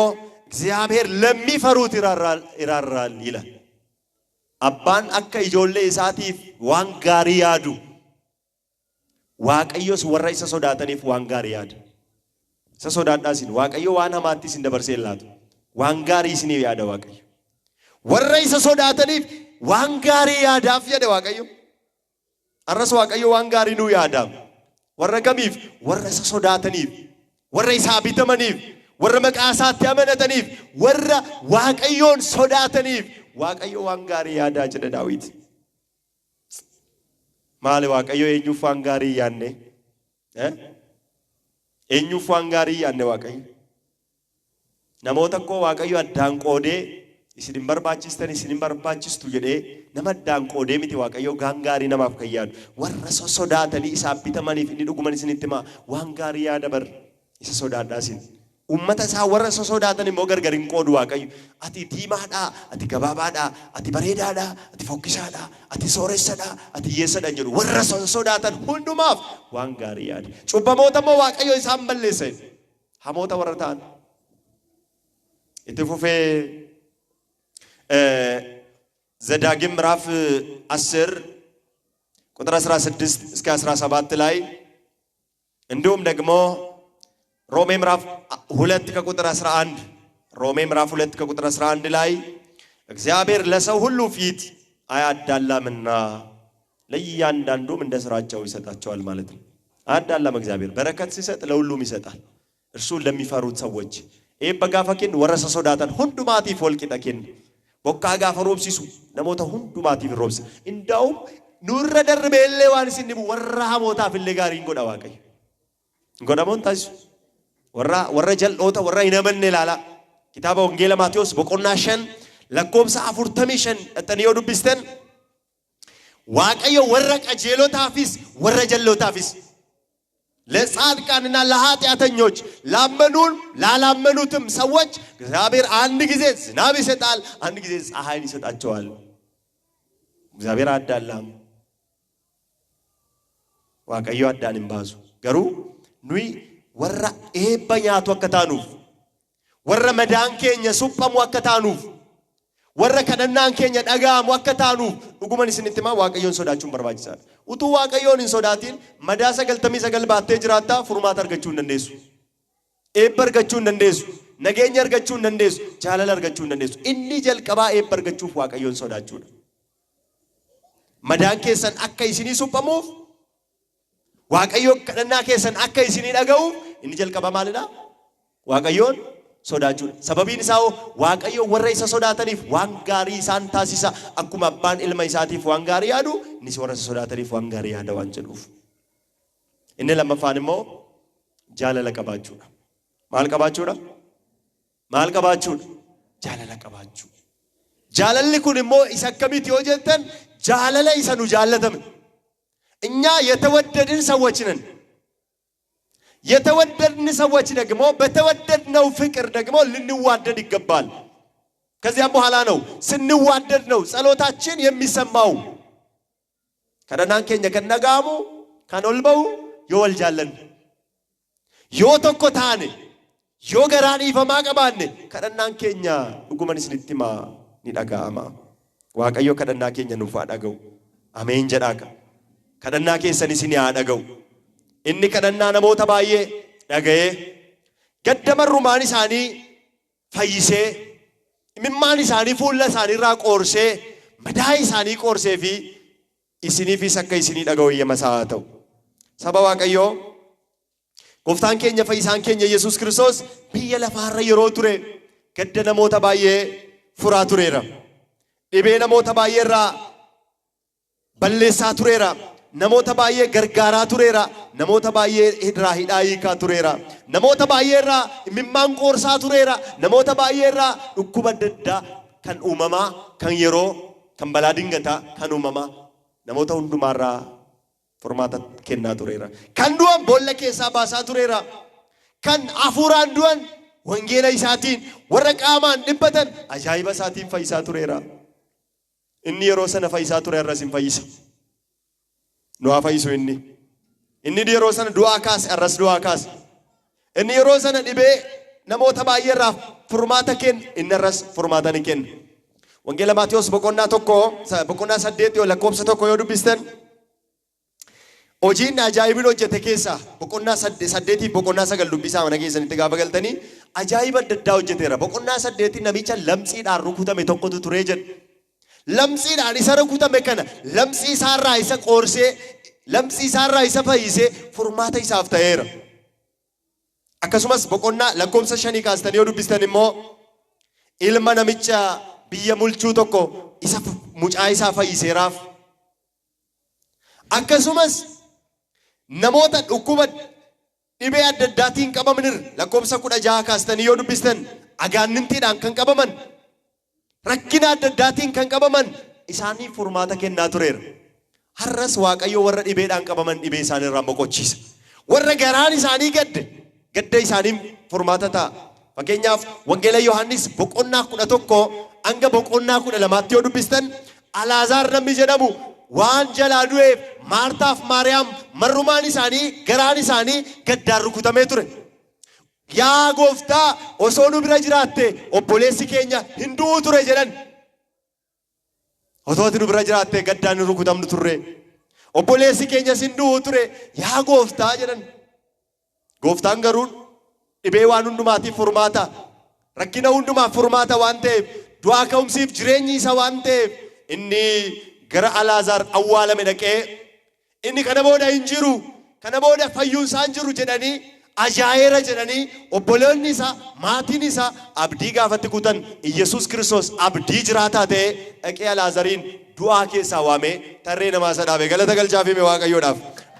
እግዚአብሔር ለሚፈሩት ይራራል ይላል አባን አከ ኢጆሌ ኢሳቲፍ ዋንጋሪ ያዱ waaqayyos warra isa sodaataniif waan gaarii yaada. Isa sodaadhaa isin waaqayyo waan hamaatti isin dabarsee laatu. Waan gaarii isiniif yaada waaqayyo. Warra isa sodaataniif waan gaarii yaadaaf jedhe waaqayyo. Arras waaqayyo waan gaarii nuu yaadaaf. Warra kamiif? Warra isa sodaataniif. Warra isaa bitamaniif. Warra maqaa isaatti amanataniif. Warra waaqayyoon sodaataniif. Waaqayyo waan gaarii yaadaa jedhe Daawit. Maali waaqayyo eenyuuf waan gaarii yaadne? Eenyuuf waan gaarii yaadne waaqayyo? Namoota koo waaqayyo addaan qoodee isin hin barbaachistan isin hin barbaachistu jedhee nama addaan qoodee miti waaqayyo waan gaarii namaaf kan yaadu. Warra sodaatanii isaaf bitamaniif inni dhuguman isinitti himaa waan gaarii yaada bar isa sodaadhaa isin. Ummata isaa warra sodaatan immoo gargar hin qoodu waaqayyo. Ati diimaadhaa, ati gabaabaadhaa, ati bareedaadhaa, ati fokkisaadhaa, ati sooressadhaa, ati hiyyeessadhaa jedhu. Warra sodaatan hundumaaf waan gaarii yaada. Cubbamoota immoo waaqayyo isaan balleessa. Hamoota warra ta'an. Itti fufee ዘዳግም ምዕራፍ 10 ቁጥር 16 እስከ 17 ላይ እንዲሁም ደግሞ ሮሜ ምዕራፍ 2 ከቁጥር 11 ሮሜ ምዕራፍ 2 ከቁጥር 11 ላይ እግዚአብሔር ለሰው ሁሉ ፊት አያዳላምና ለእያንዳንዱም እንደ ስራቸው ይሰጣቸዋል ማለት ነው። አያዳላም እግዚአብሔር በረከት ሲሰጥ ለሁሉም ይሰጣል። እርሱ ለሚፈሩት ሰዎች ኤበጋፈኪን ወረሰ ሶዳታን ሁንዱማቲ ፎልቂጠኪን ቦካ ጋፈ ሮብሲሱ ነሞታ ሁንዱማቲ ሮብስ እንዳውም ኑረ ደርቤሌ ዋን ሲንቡ ወራ ሞታ ፍለ ጋር እንጎዳ ዋቀይ እንጎዳሞን ታስ ወራ ጀልኦታ ወራ ይነመን ላላ ኪታበ ወንጌል ማቴዎስ በቆናሸን ለኮምሳ አፉርተሚሽን እተኒዮ ዱብስተን ዋቀዮ ወራ ቀጀሎታፊስ ወራ ጀሎታፊስ ለጻድቃንና ለኃጢአተኞች ላመኑን ላላመኑትም ሰዎች እግዚአብሔር አንድ ጊዜ ዝናብ ይሰጣል፣ አንድ ጊዜ ፀሐይን ይሰጣቸዋል። እግዚአብሔር አዳላም ዋቀዮ አዳንም ባዙ ገሩ ኑይ ወራ ኤበኛቱ አከታኑፍ ወራ መዳንኬኛ ሱጳሙ አከታኑፍ ወራ ከነናን ኬኛ ዳጋሙ አከታኑፍ ዱጉመን ሲንቲማ ዋቀዮን ሶዳቹን በርባጭሳል ኡቱ ዋቀዮን እንሶዳቲን መዳሰ ገልተሚ ሰገል ባቴ ጅራታ ፉርማት አርገቹ እንደንዴሱ ኤበር ገቹ እንደንዴሱ ነገኛ አርገቹ እንደንዴሱ ጃለል አርገቹ እንደንዴሱ ኢኒ ጀልቀባ ኤበር ገቹ ዋቀዮን ሶዳቹ መዳን ኬሰን አከይ ሲኒ ሱጳሙፍ ዋቀዮ ከነና ኬሰን አከይ ሲኒ ዳጋው ኢኒ ጀልቀባ ማለዳ ዋቀዮን ሶዳቹ ሰበቢን ሳው ዋቀዮ ወራ ኢሳ ሶዳተኒፍ ዋንጋሪ ሳንታሲሳ አኩማ ባን ኢልማ ኢሳቲፍ ዋንጋሪ ያዱ ንሲ ወራ ሶዳተኒፍ ዋንጋሪ ያዳ ዋንጨሉፍ እነ ለመፋንሞ ጃለለ ቀባቹ ማል ቀባቹ ጃለለ ቀባቹ ጃለልኩንሞ ኢሰከሚት ይወጀተን ጃለለ ኢሰኑ ጃለተም እኛ የተወደድን ሰዎች ነን። የተወደድን ሰዎች ደግሞ በተወደድነው ፍቅር ደግሞ ልንዋደድ ይገባል። ከዚያም በኋላ ነው ስንዋደድ ነው ጸሎታችን የሚሰማው። ከደናንከኛ ከነጋሙ ካኖልበው ይወልጃለን ዮቶኮታን ዮገራኒ ፈማቀባን ከደናንከኛ ዱጉመንስ ንቲማ ኒዳጋማ ዋቀዮ ከደናንከኛ ኑፋ ዳገው አሜን ጀዳካ ከደናንከሰኒ ሲኒ አዳገው inni kadannaa namoota baay'ee dhaga'ee gaddamarrumaan isaanii fayyisee imimmaan isaanii fuula isaanii irraa qoorsee madaa isaanii qoorsee fi isiniifis akka isinii dhaga'u eeyyamasaa haa ta'u. Saba Waaqayyoo gooftaan keenya fayyisaan keenya Yesuus Kiristoos biyya lafaarra yeroo ture gadda namoota baay'ee furaa tureera. Dhibee namoota baay'ee irraa balleessaa tureera. namoota baay'ee gargaaraa tureera. namoota baay'ee irraa hidhaa hiikaa tureera. namoota baay'ee irraa imimmaan qoorsaa tureera. namoota baay'ee irraa dhukkuba adda addaa kan uumamaa kan yeroo kan balaa dingataa kan uumamaa namoota hundumaarraa furmaata kennaa tureera. kan du'an boolla keessaa baasaa tureera. kan hafuuraan du'an wangeela isaatiin warra qaamaan dhibbatan ajaa'iba isaatiin fayyisaa tureera. inni yeroo sana fayyisaa ture irras hin fayyisa. Nu'a fayyisu inni yeroo sana du'aa kaase arras du'aa kaase. inni yeroo sana dhibee namoota baay'ee irraa furmaata kenna inni arras furmaata ni kenna. Wangeela Maatiyos boqonnaa 8 yoo lakkoofsa 1 yoo dubbistan hojiin ajaa'ibni hojjete keessa boqonnaa saddeetii boqonnaa sagal dubbisaa mana keessanitti gaafa galtanii ajaa'iba adda addaa hojjeteera. Boqonnaa saddeetii namicha lamxiidhaan rukutame tokkotu turee jedha. Lamxiidhaan isa rukutame kana lamxii isaarraa isa qoorsee lamxii isaarraa isa fayyisee furmaata isaaf ta'eera. Akkasumas boqonnaa lakkoofsa 5 kaastanii yoo dubbistan immoo ilma namicha biyya mulchuu tokko isa mucaa isaa fayyiseeraaf. Akkasumas namoota dhukkuba dhibee adda addaatiin qabaman lakkoofsa 16 kaastanii yoo dubbistan agaannintiidhaan kan qabaman rakkina adda addaatiin kan qabaman isaanii furmaata kennaa tureera. Har'as Waaqayyo warra dhibeedhaan qabaman dhibee isaanii irraa boqochiisa. Warra garaan isaanii gadda isaanii furmaata ta'a. Fakkeenyaaf wangeela Yohaannis boqonnaa 11 hanga boqonnaa 12 yoo dubbistan Alaazaar namni jedhamu waan jalaa du'eef Maartaaf Maariyaam marrumaan isaanii garaan isaanii gaddaan rukutamee ture. Yaa gooftaa osoo nu bira jiraatte obboleessi keenya hin du'u ture jedhan. Osoo nu bira jiraatte gaddaan hin rukutamnu turre. Obboleessi keenya hin du'u ture yaa gooftaa jedhan. Gooftaan garuu dhibee waan hundumaatiif furmaata. Rakkina hundumaaf furmaata waan ta'eef du'aa ka'umsiif jireenyi isa waan ta'eef inni gara Alaazaar awwaalame dhaqee inni kana booda hin jiru kana booda fayyuun isaan jiru jedhanii ajaa'iera jedhanii obboloonni isaa maatiin isaa abdii gaafatti kutan Iyesuus Kiristoos abdii jiraataa ta'e dhaqee Alaazariin du'aa keessaa waamee tarree namaa isa dhaabe. Galata galchaaf hime Waaqayyoodhaaf.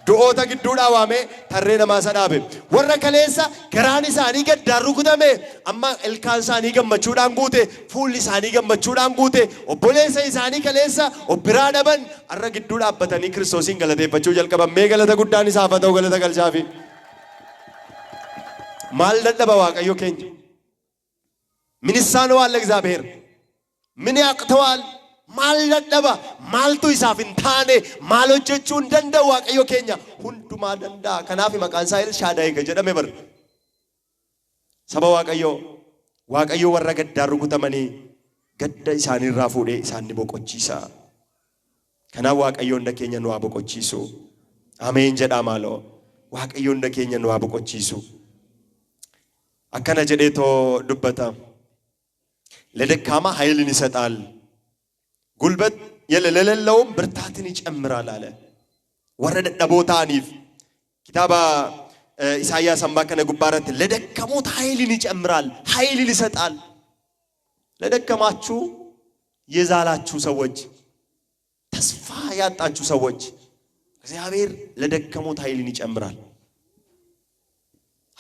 Du'oota gidduudhaa waamee tarree namaa isa dhaabe. Warra kaleessa garaan isaanii gaddaan rukutame amma ilkaan isaanii gammachuudhaan guute fuulli isaanii gammachuudhaan guute obboleessa isaanii kaleessa obbiraa dhaban har'a gidduu dhaabbatanii Kiristoosin galateeffachuu jalqaban. Mee galata guddaan isaaf haa ta'u. Galata galchaafi. Maal dadhaba Waaqayyo keenya? Min isaanowaa ለእግዚአብሔር ምን ያቅተዋል? maal dadhaba? maaltu isaaf hin taane? maal hojjechuu hin danda'u Waaqayyo keenya hundumaa danda'a. Kanaaf maqaan isaa Elshaadaay jedhame bar. Saba Waaqayyo warra gaddaan rukutamanii gadda isaanii irraa fuudhee isaan ni boqochiisa. Kanaaf Waaqayyo hunda keenya nu haa boqochiisu. Ameen jedhaa maaloo. Waaqayyo hunda keenya nu haa boqochiisu. Akkana jedheetoo dubbata. ለደካማ ኃይልን ይሰጣል ጉልበት የሌለውም ብርታትን ይጨምራል አለ። ወረደ ደቦታኒፍ ኪታባ ኢሳይያስ አምባከነ ጉባራት ለደከሙት ኃይልን ይጨምራል ኃይልን ይሰጣል። ለደከማችሁ የዛላችሁ ሰዎች ተስፋ ያጣችሁ ሰዎች እግዚአብሔር ለደከሙት ኃይልን ይጨምራል።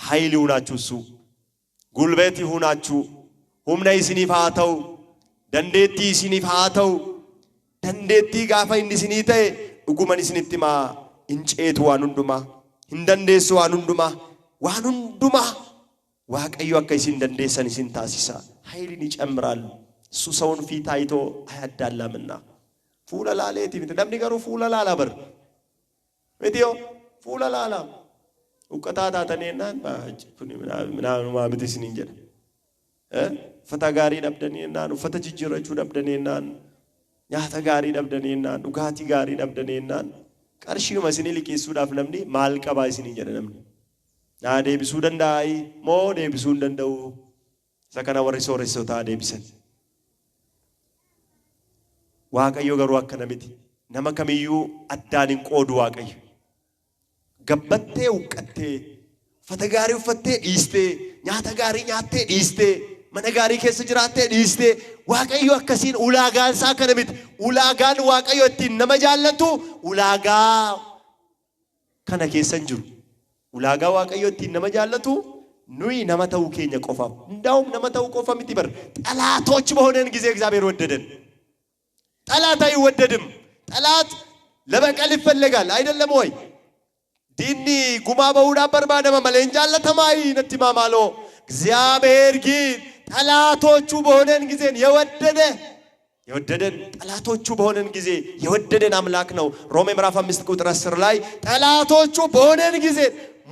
ኃይል ይሁናችሁ እሱ ጉልበት ይሁናችሁ humna isiniif haa ta'u dandeettii isiniif haa ta'u dandeettii gaafa inni isinii ta'e dhuguman isinitti maa inceetu waan hundumaa hin dandeessu waan hundumaa Waaqayyo akka isin dandeessan isin taasisa. ኃይልን ይጨምራል እሱ ሰውን ፊት አይቶ አያዳላምና fuula laaleeti miti namni garuu fuula laala bar mitiyo fuula laala uqqataa taataneennaan ምናምን miti isiniin jedha. Uffata gaarii dhabdaneennaan uffata jijjiirrachuu dhabdaneennaan nyaata gaarii dhabdaneennaan dhugaatii gaarii dhabdaneennaan qarshiima isinii liqeessuudhaaf namni maal qabaa isinii jedha namni. Naa deebisuu danda'aa moo deebisuu hin danda'u? Isa kana warri sooressotaa deebisan. Waaqayyo garuu akkana miti. Nama kamiyyuu addaan hin qoodu Waaqayyo. Gabbattee uqqattee uffata gaarii uffattee dhiistee nyaata gaarii nyaattee dhiistee mana gaarii keessa jiraattee dhiistee Waaqayyo akkasiin ulaagaan isaa kana miti. Ulaagaan Waaqayyo ittiin nama jaallatu ulaagaa kana keessa hin jiru. Ulaagaa Waaqayyo ittiin nama jaallatu nuyi nama ta'uu keenya qofaaf. Ndaውም nama ta'uu qofa miti በር ጠላቶች በሆነን ጊዜ እግዚአብሔር ወደደን። ጠላት አይወደድም። ጠላት ለበቀል ይፈልጋል አይደለም ወይ? ዲኒ ጉማ በውዳ በርባደማ ማለን ጃለተማይ ነትማማሎ እግዚአብሔር ግን ጠላቶቹ በሆነን ጊዜ የወደደን ጠላቶቹ በሆነን ጊዜ የወደደን አምላክ ነው። ሮሜ ምዕራፍ 5 ቁጥር 10 ላይ ጠላቶቹ በሆነን ጊዜ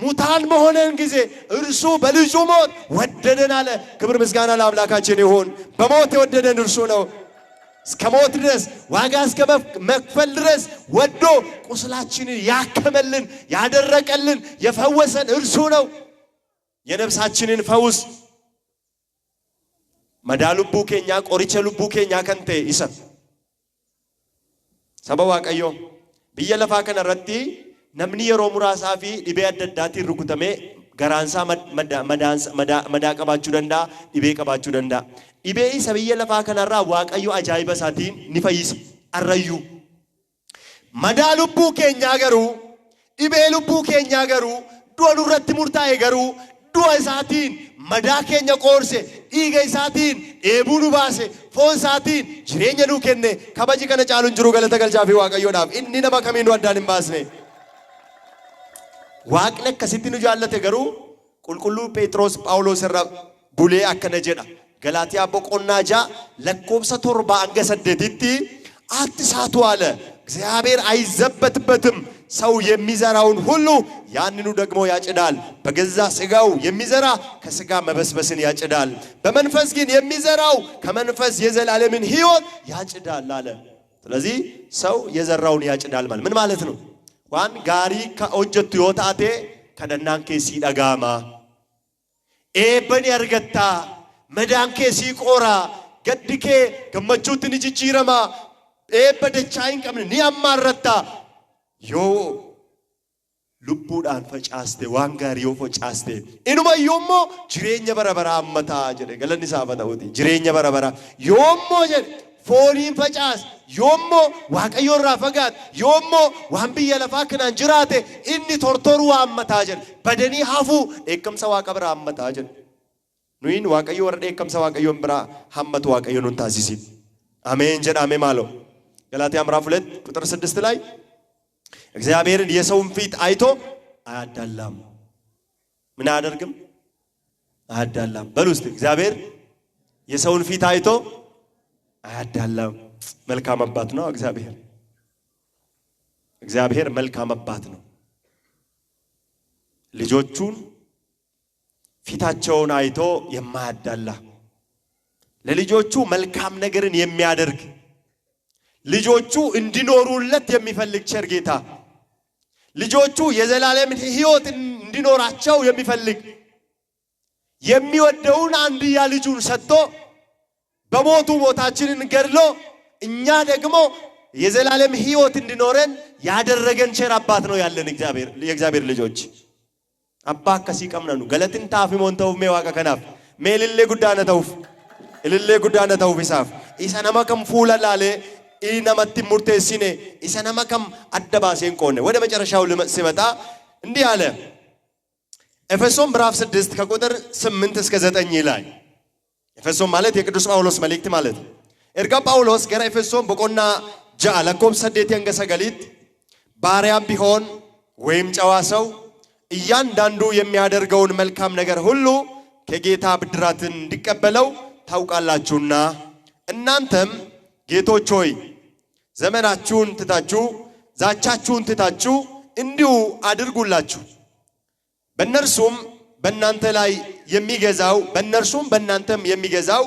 ሙታን በሆነን ጊዜ እርሱ በልጁ ሞት ወደደን አለ። ክብር ምስጋና ለአምላካችን ይሁን። በሞት የወደደን እርሱ ነው። እስከ ሞት ድረስ ዋጋ እስከ መክፈል ድረስ ወዶ ቁስላችንን ያከመልን ያደረቀልን የፈወሰን እርሱ ነው። የነፍሳችንን ፈውስ መዳሉቡ ኬኛ ቆሪቸ ልቡ ኬኛ ከንቴ ይሰ ሰበ ዋቀዮ ብየ ለፋ ከነረቲ ነምኒ የሮ ሙራሳፊ ዲቤ አደዳቲ ሩኩተሜ ገራንሳ መዳ ቀባችሁ ደንዳ ዲቤ ቀባችሁ ደንዳ ዲቤ ሰብየ ለፋ ከነራ ዋቀዮ አጃይበ ሳቲን ንፈይስ አረዩ መዳሉቡ ኬኛ ገሩ ዲቤ ልቡ ኬኛ ገሩ ዱወ ኑረቲ ሙርታኤ ገሩ ዱወ ሳቲን መዳ ኬኛ ቆርሴ ዲገ ሳቲን ኤቡኑ ባሴ ፎን ሳቲን ጅሬኛ ኑ ከነ ከበጂ ከነ ጫሉን ጅሩ ገለተ ገልጫፊ ዋቀዮዳፍ ኢኒ ነማ ከሚኑ አዳን ባስኔ waaqne akkasitti nu jaallate garuu qulqulluu Phexros Phaawulos irra bulee akkana jedha Galaatiyaa boqonnaa 6 lakkoobsa 7 hanga 8tti አትሳቱ አለ እግዚአብሔር አይዘበትበትም ሰው የሚዘራውን ሁሉ ያንኑ ደግሞ ያጭዳል በገዛ ስጋው የሚዘራ ከስጋ መበስበስን ያጭዳል በመንፈስ ግን የሚዘራው ከመንፈስ የዘላለምን ሕይወት ያጭዳል አለ ስለዚህ ሰው የዘራውን ያጭዳል ማለት ምን ማለት ነው waan gaarii ka hojjettu yoo taate kadhannaan keessii dhagaama eebbani argatta madaan keessii qoora gaddi kee gammachuutti ni jijjiirama eebba dachaa hin qabne ni ammaarratta yoo lubbuudhaan facaaste waan gaarii yoo facaaste inumayyuu immoo jireenya bara baraa hammataa jedhe galanni isaa haa ta'uuti jireenya bara baraa yoommoo jedhe fooniin facaas yoommoo waaqayyo irraa fagaat yoommoo waan biyya lafaa kanaan jiraate inni tortoruu hammataa jedhe badanii hafuu dheekkamsa waaqa biraa hammataa jedhe nuyin waaqayyo warra dheekkamsa waaqayyoon biraa hammatu waaqayyo nun taasisin አሜን jedhame ማለው ገላትያ ምዕራፍ 2 ቁጥር 6 ላይ እግዚአብሔርን የሰውን ፊት አይቶ አያዳላም ምን አያደርግም አያዳላም በሉስት እግዚአብሔር የሰውን ፊት አይቶ አያዳላም መልካም አባት ነው እግዚአብሔር መልካም አባት ነው ልጆቹን ፊታቸውን አይቶ የማያዳላ ለልጆቹ መልካም ነገርን የሚያደርግ ልጆቹ እንዲኖሩለት የሚፈልግ ቸር ጌታ ልጆቹ የዘላለም ሕይወት እንዲኖራቸው የሚፈልግ የሚወደውን አንድያ ልጁን ሰጥቶ በሞቱ ሞታችንን ገድሎ እኛ ደግሞ የዘላለም ሕይወት እንዲኖረን ያደረገን ቸር አባት ነው ያለን እግዚአብሔር የእግዚአብሔር ልጆች አባ ከሲ ቀምነኑ ገለትን ታፊ ሞንተው ሜዋቀ ከናፍ ሜልሌ ጉዳነ ተውፍ እልሌ ጉዳነ ተውፍ ይሳፍ ኢሰነማ ከም ፉላላለ ኢነመት ሙርቴሲኔ ኢሰነማ ከም አደባሴን ቆነ ወደ መጨረሻው ሲመጣ እንዲህ አለ ኤፌሶን ምዕራፍ 6 ከቁጥር 8 እስከ 9 ይላል ኤፌሶን ማለት የቅዱስ ጳውሎስ መልእክት ማለት ኤርጋ ጳውሎስ ገራ ኤፌሶን በቆና ጃ ለኮም ሰዴት የንገሰገሊት ባሪያም ቢሆን ወይም ጨዋ ሰው እያንዳንዱ የሚያደርገውን መልካም ነገር ሁሉ ከጌታ ብድራትን እንዲቀበለው ታውቃላችሁና እናንተም ጌቶች ሆይ ዘመናችሁን ትታችሁ ዛቻችሁን ትታችሁ እንዲሁ አድርጉላችሁ በእነርሱም በእናንተ ላይ የሚገዛው በእነርሱም በእናንተም የሚገዛው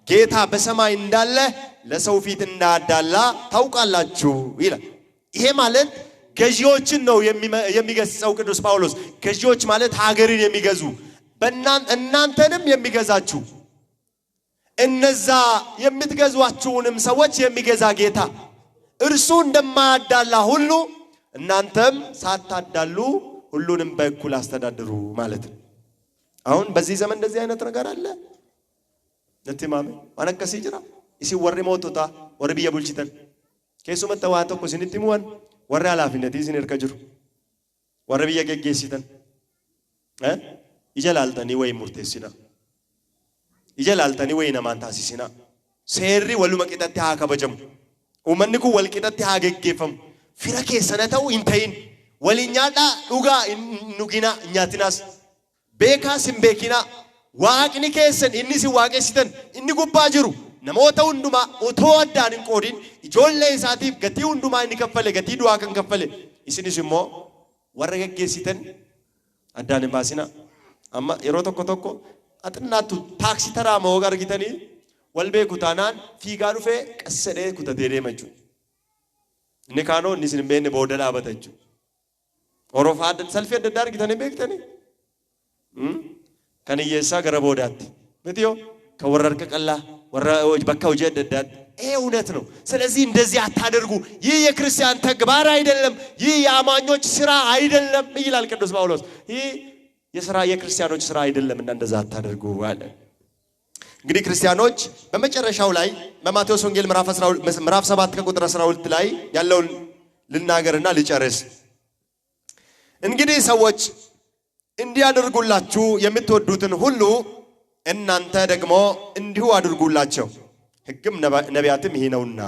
ጌታ በሰማይ እንዳለ ለሰው ፊት እንዳዳላ ታውቃላችሁ ይላል ይሄ ማለት ገዢዎችን ነው የሚገስጸው ቅዱስ ጳውሎስ ገዢዎች ማለት ሀገርን የሚገዙ እናንተንም የሚገዛችሁ እነዛ የምትገዟቸውንም ሰዎች የሚገዛ ጌታ እርሱ እንደማያዳላ ሁሉ እናንተም ሳታዳሉ ሁሉንም በእኩል አስተዳድሩ ማለት ነው አሁን በዚህ ዘመን እንደዚህ አይነት ነገር አለ ነቲማም ማነከስ ይጅራ እሲ ወሪ ሞቶታ ወሪ ቢያ ቡልቺተን ከሱ መተዋቶ ኩሲንቲሙን ወሪ አላፊነት ይዝን እርከጅሩ ወሪ ቢያ ገገሲተን ይጀላልተኒ ወይ ሙርቴሲና ይጀላልተኒ ወይ ነማንታሲሲና ሴሪ ወሉ መቂጠት ሃከበጀም ኡመንኩ ወልቂጠት ሃገገፈም ፊረከ ሰነተው ኢንተይን ወሊኛዳ ዱጋ ኑጊና ኛቲናስ ቤካ ሲምቤኪና waaqni keessan inni si waaqessitan inni gubbaa jiru namoota hundumaa otoo addaan hin qoodin ijoollee isaatiif gatii hundumaa inni kaffale gatii du'aa kan kaffale isinis immoo warra geggeessitan addaan hin baasina amma yeroo tokko tokko axinnaattu taaksii taraa moo argitanii walbee kutaanaan fiigaa dhufee qassadee kutatee deema jechuudha. Inni kaanoo inni isin beekne booda dhaabata jechuudha. Orofaa salfii adda addaa argitanii beektanii? Kan hiyyeessaa gara boodaatti miti yoo kan warra harka qallaa warra bakka hojii adda addaatti እውነት ነው። ስለዚህ እንደዚህ አታደርጉ። ይህ የክርስቲያን ተግባር አይደለም። ይህ የአማኞች ስራ አይደለም ይላል ቅዱስ ጳውሎስ። ይህ የክርስቲያኖች ስራ አይደለም እና እንደዛ አታደርጉ አለ። እንግዲህ ክርስቲያኖች በመጨረሻው ላይ በማቴዎስ ወንጌል ምዕራፍ 7 ከቁጥር 12 ላይ ያለውን ልናገርና ልጨርስ። እንግዲህ ሰዎች እንዲያደርጉላችሁ የምትወዱትን ሁሉ እናንተ ደግሞ እንዲሁ አድርጉላቸው። ሕግም ነቢያትም ይሄ ነውና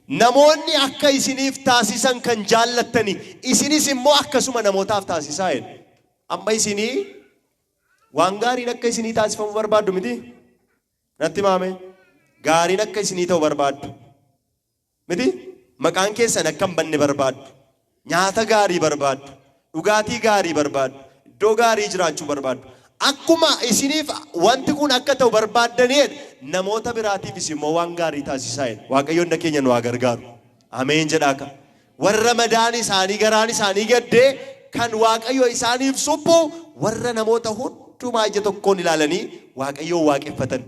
ነሞኒ አከ ኢሲኒፍ ታሲሰን ከንጃለተኒ ኢሲኒስ ሞ አከሱመ ነሞታፍ ታሲሳይን አማ ኢሲኒ ዋንጋሪ ነከ ኢሲኒ ታሲፈሙ በርባዱ ምቲ ነቲ ማሜ ጋሪ ነከ ኢሲኒ ተው በርባዱ ምቲ መቃን ኬሰን አከም በን በርባዱ ኛታ ጋሪ በርባዱ ዱጋቲ ጋሪ በርባዱ ዶ ጋሪ ጅራቹ በርባዱ akkuma isiniif wanti kun akka ta'u barbaadaniin namoota biraatiifis immoo waan gaarii taasisaa waaqayyoon keenya nu gargaaru. Ameen jedhaaka. Warra madaan isaanii garaan isaanii gaddee kan waaqayyo isaaniif suphu warra namoota hundumaa ija tokkoon ilaalanii waaqayyoon waaqeffatan.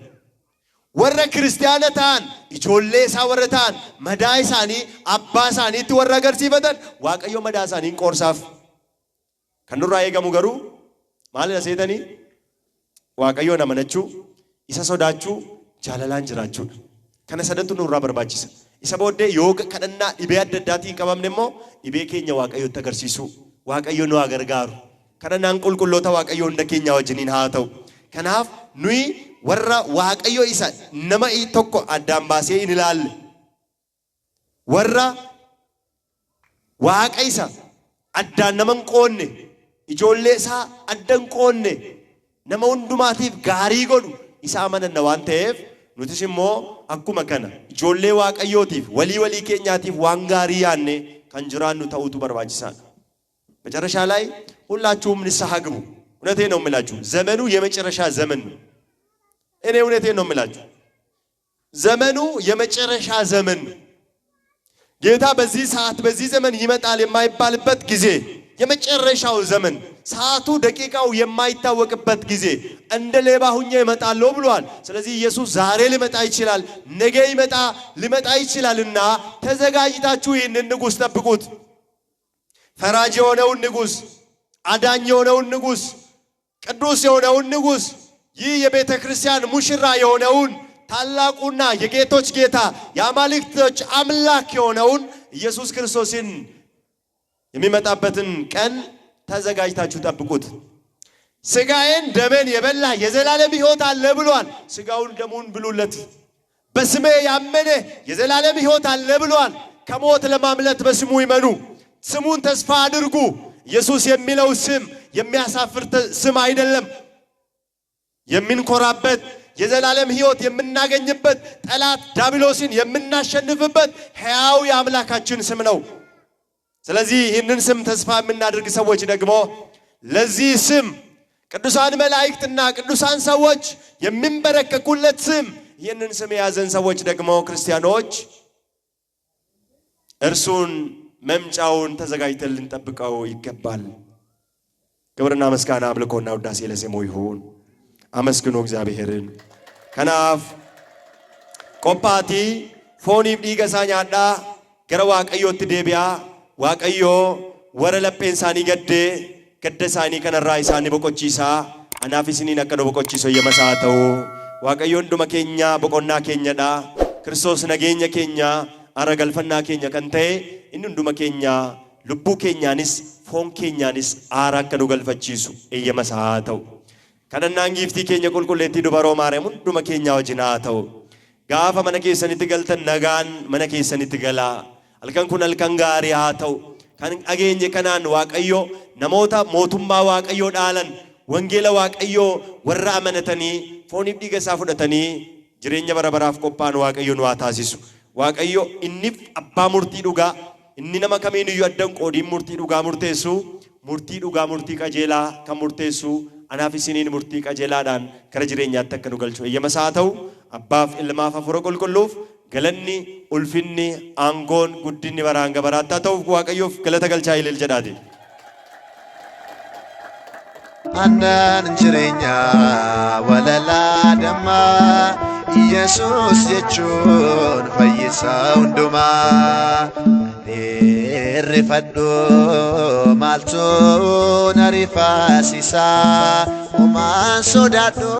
Warra kiristaana ta'an ijoollee isaa warra ta'an madaa isaanii abbaa isaaniitti warra agarsiifatan waaqayyo madaa isaaniin qoorsaaf. Kan nurraa eegamu garuu maal seetanii waaqayyoon amanachuu isa sodaachuu jaalalaan jiraachuudha. Kana sadatu nurraa barbaachisa. Isa booddee yoo kadhannaa dhibee adda addaatiin qabamne immoo dhibee keenya waaqayyotti agarsiisu. Waaqayyo nu gargaaru. Kadhannaan qulqulloota waaqayyo hunda keenya wajjiniin haa ta'u. Kanaaf nuyi warra waaqayyo isa nama tokko addaan baasee hin ilaalle. Warra waaqa isa addaan nama hin qoonne ijoollee isaa addan qoonne nama hundumaatiif gaarii godhu isa amananna waan ta'eef nutis immoo akkuma kana ijoollee waaqayyootiif walii keenyaatiif waan gaarii yaanne kan jiraannu ta'utu barbaachisaadha. መጨረሻ ላይ ሁላችሁም ንስሐ ግቡ። እውነቴን ነው የምላችሁ ዘመኑ የመጨረሻ ዘመን ነው። እኔ እውነቴን ነው የምላችሁ ዘመኑ የመጨረሻ ዘመን ነው። ጌታ በዚህ ሰዓት በዚህ ዘመን ይመጣል የማይባልበት ጊዜ የመጨረሻው ዘመን ሰዓቱ ደቂቃው የማይታወቅበት ጊዜ እንደ ሌባ ሁኜ እመጣለሁ ብሏል። ስለዚህ ኢየሱስ ዛሬ ሊመጣ ይችላል፣ ነገ ሊመጣ ይችላልና ተዘጋጅታችሁ ይህንን ንጉሥ ጠብቁት። ፈራጅ የሆነውን ንጉሥ፣ አዳኝ የሆነውን ንጉሥ፣ ቅዱስ የሆነውን ንጉሥ፣ ይህ የቤተ ክርስቲያን ሙሽራ የሆነውን ታላቁና የጌቶች ጌታ የአማልክቶች አምላክ የሆነውን ኢየሱስ ክርስቶስን የሚመጣበትን ቀን ተዘጋጅታችሁ ጠብቁት። ስጋዬን ደሜን የበላ የዘላለም ሕይወት አለ ብሏል። ስጋውን ደሙን ብሉለት። በስሜ ያመነ የዘላለም ሕይወት አለ ብሏል። ከሞት ለማምለጥ በስሙ ይመኑ። ስሙን ተስፋ አድርጉ። ኢየሱስ የሚለው ስም የሚያሳፍር ስም አይደለም። የምንኮራበት የዘላለም ሕይወት የምናገኝበት ጠላት ዲያብሎስን የምናሸንፍበት ሕያው የአምላካችን ስም ነው። ስለዚህ ይህንን ስም ተስፋ የምናደርግ ሰዎች ደግሞ ለዚህ ስም ቅዱሳን መላእክትና ቅዱሳን ሰዎች የሚንበረከኩለት ስም ይህንን ስም የያዘን ሰዎች ደግሞ ክርስቲያኖች እርሱን መምጫውን ተዘጋጅተን ልንጠብቀው ይገባል። ክብርና ምስጋና አምልኮና ውዳሴ ለስሙ ይሁን። አመስግኑ እግዚአብሔርን። ከናፍ ቆፓቲ ፎኒፍ ዲገሳኛዳ ገረ ዋቀዮት ዴቢያ ዋቀዮ ወረ ለጴንሳኒ ገደሳኒ ከነራ ኢሳኒ በቆቺሳ አናፊስኒ ነቀዶ በቆቺሶ የመሳተው ዋቀዮ እንዱመ ኬኛ በቆና ኬኛዳ ክርስቶስ ነገኛ ኬኛ አረገልፈና ኬኛ ከንተ እንዱመ ኬኛ ልቡ ኬኛንስ ፎን ኬኛንስ አራከዱ ገልፈቺሱ የመሳተው ከነናን ጊፍቲ ኬኛ ቁልቁሌቲ ዱበሮ ማርያም እንዱመ ኬኛ ወጅናተው ጋፋ መነኬሰኒት ገልተን ነጋን መነኬሰኒት ገላ alkan kun alkan gaari haa ta'u kan ageenye kanaan waaqayyo namoota mootummaa waaqayyo dhaalan wangeela waaqayyo warra amanatanii fooniif dhiiga isaa fudhatanii jireenya bara baraaf qophaa'an waaqayyo nu haa taasisu. Waaqayyo inni abbaa murtii dhugaa inni nama kamiin iyyuu addan qoodiin murtii dhugaa murteessu murtii dhugaa murtii qajeelaa kan murteessu anaaf isiniin murtii qajeelaadhaan gara jireenyaatti akka nu galchu eeyyama isaa ta'u abbaaf ilmaaf hafuura qulqulluuf galanni ulfinni aangoon guddinni baraan gabaraatti haa ta'uuf waaqayyoof galata galchaa ilil jedhaati. Andan jirenya walala dama Yesus jechun fayyisa unduma Rifaddo malto narifasisa Oman sodaddo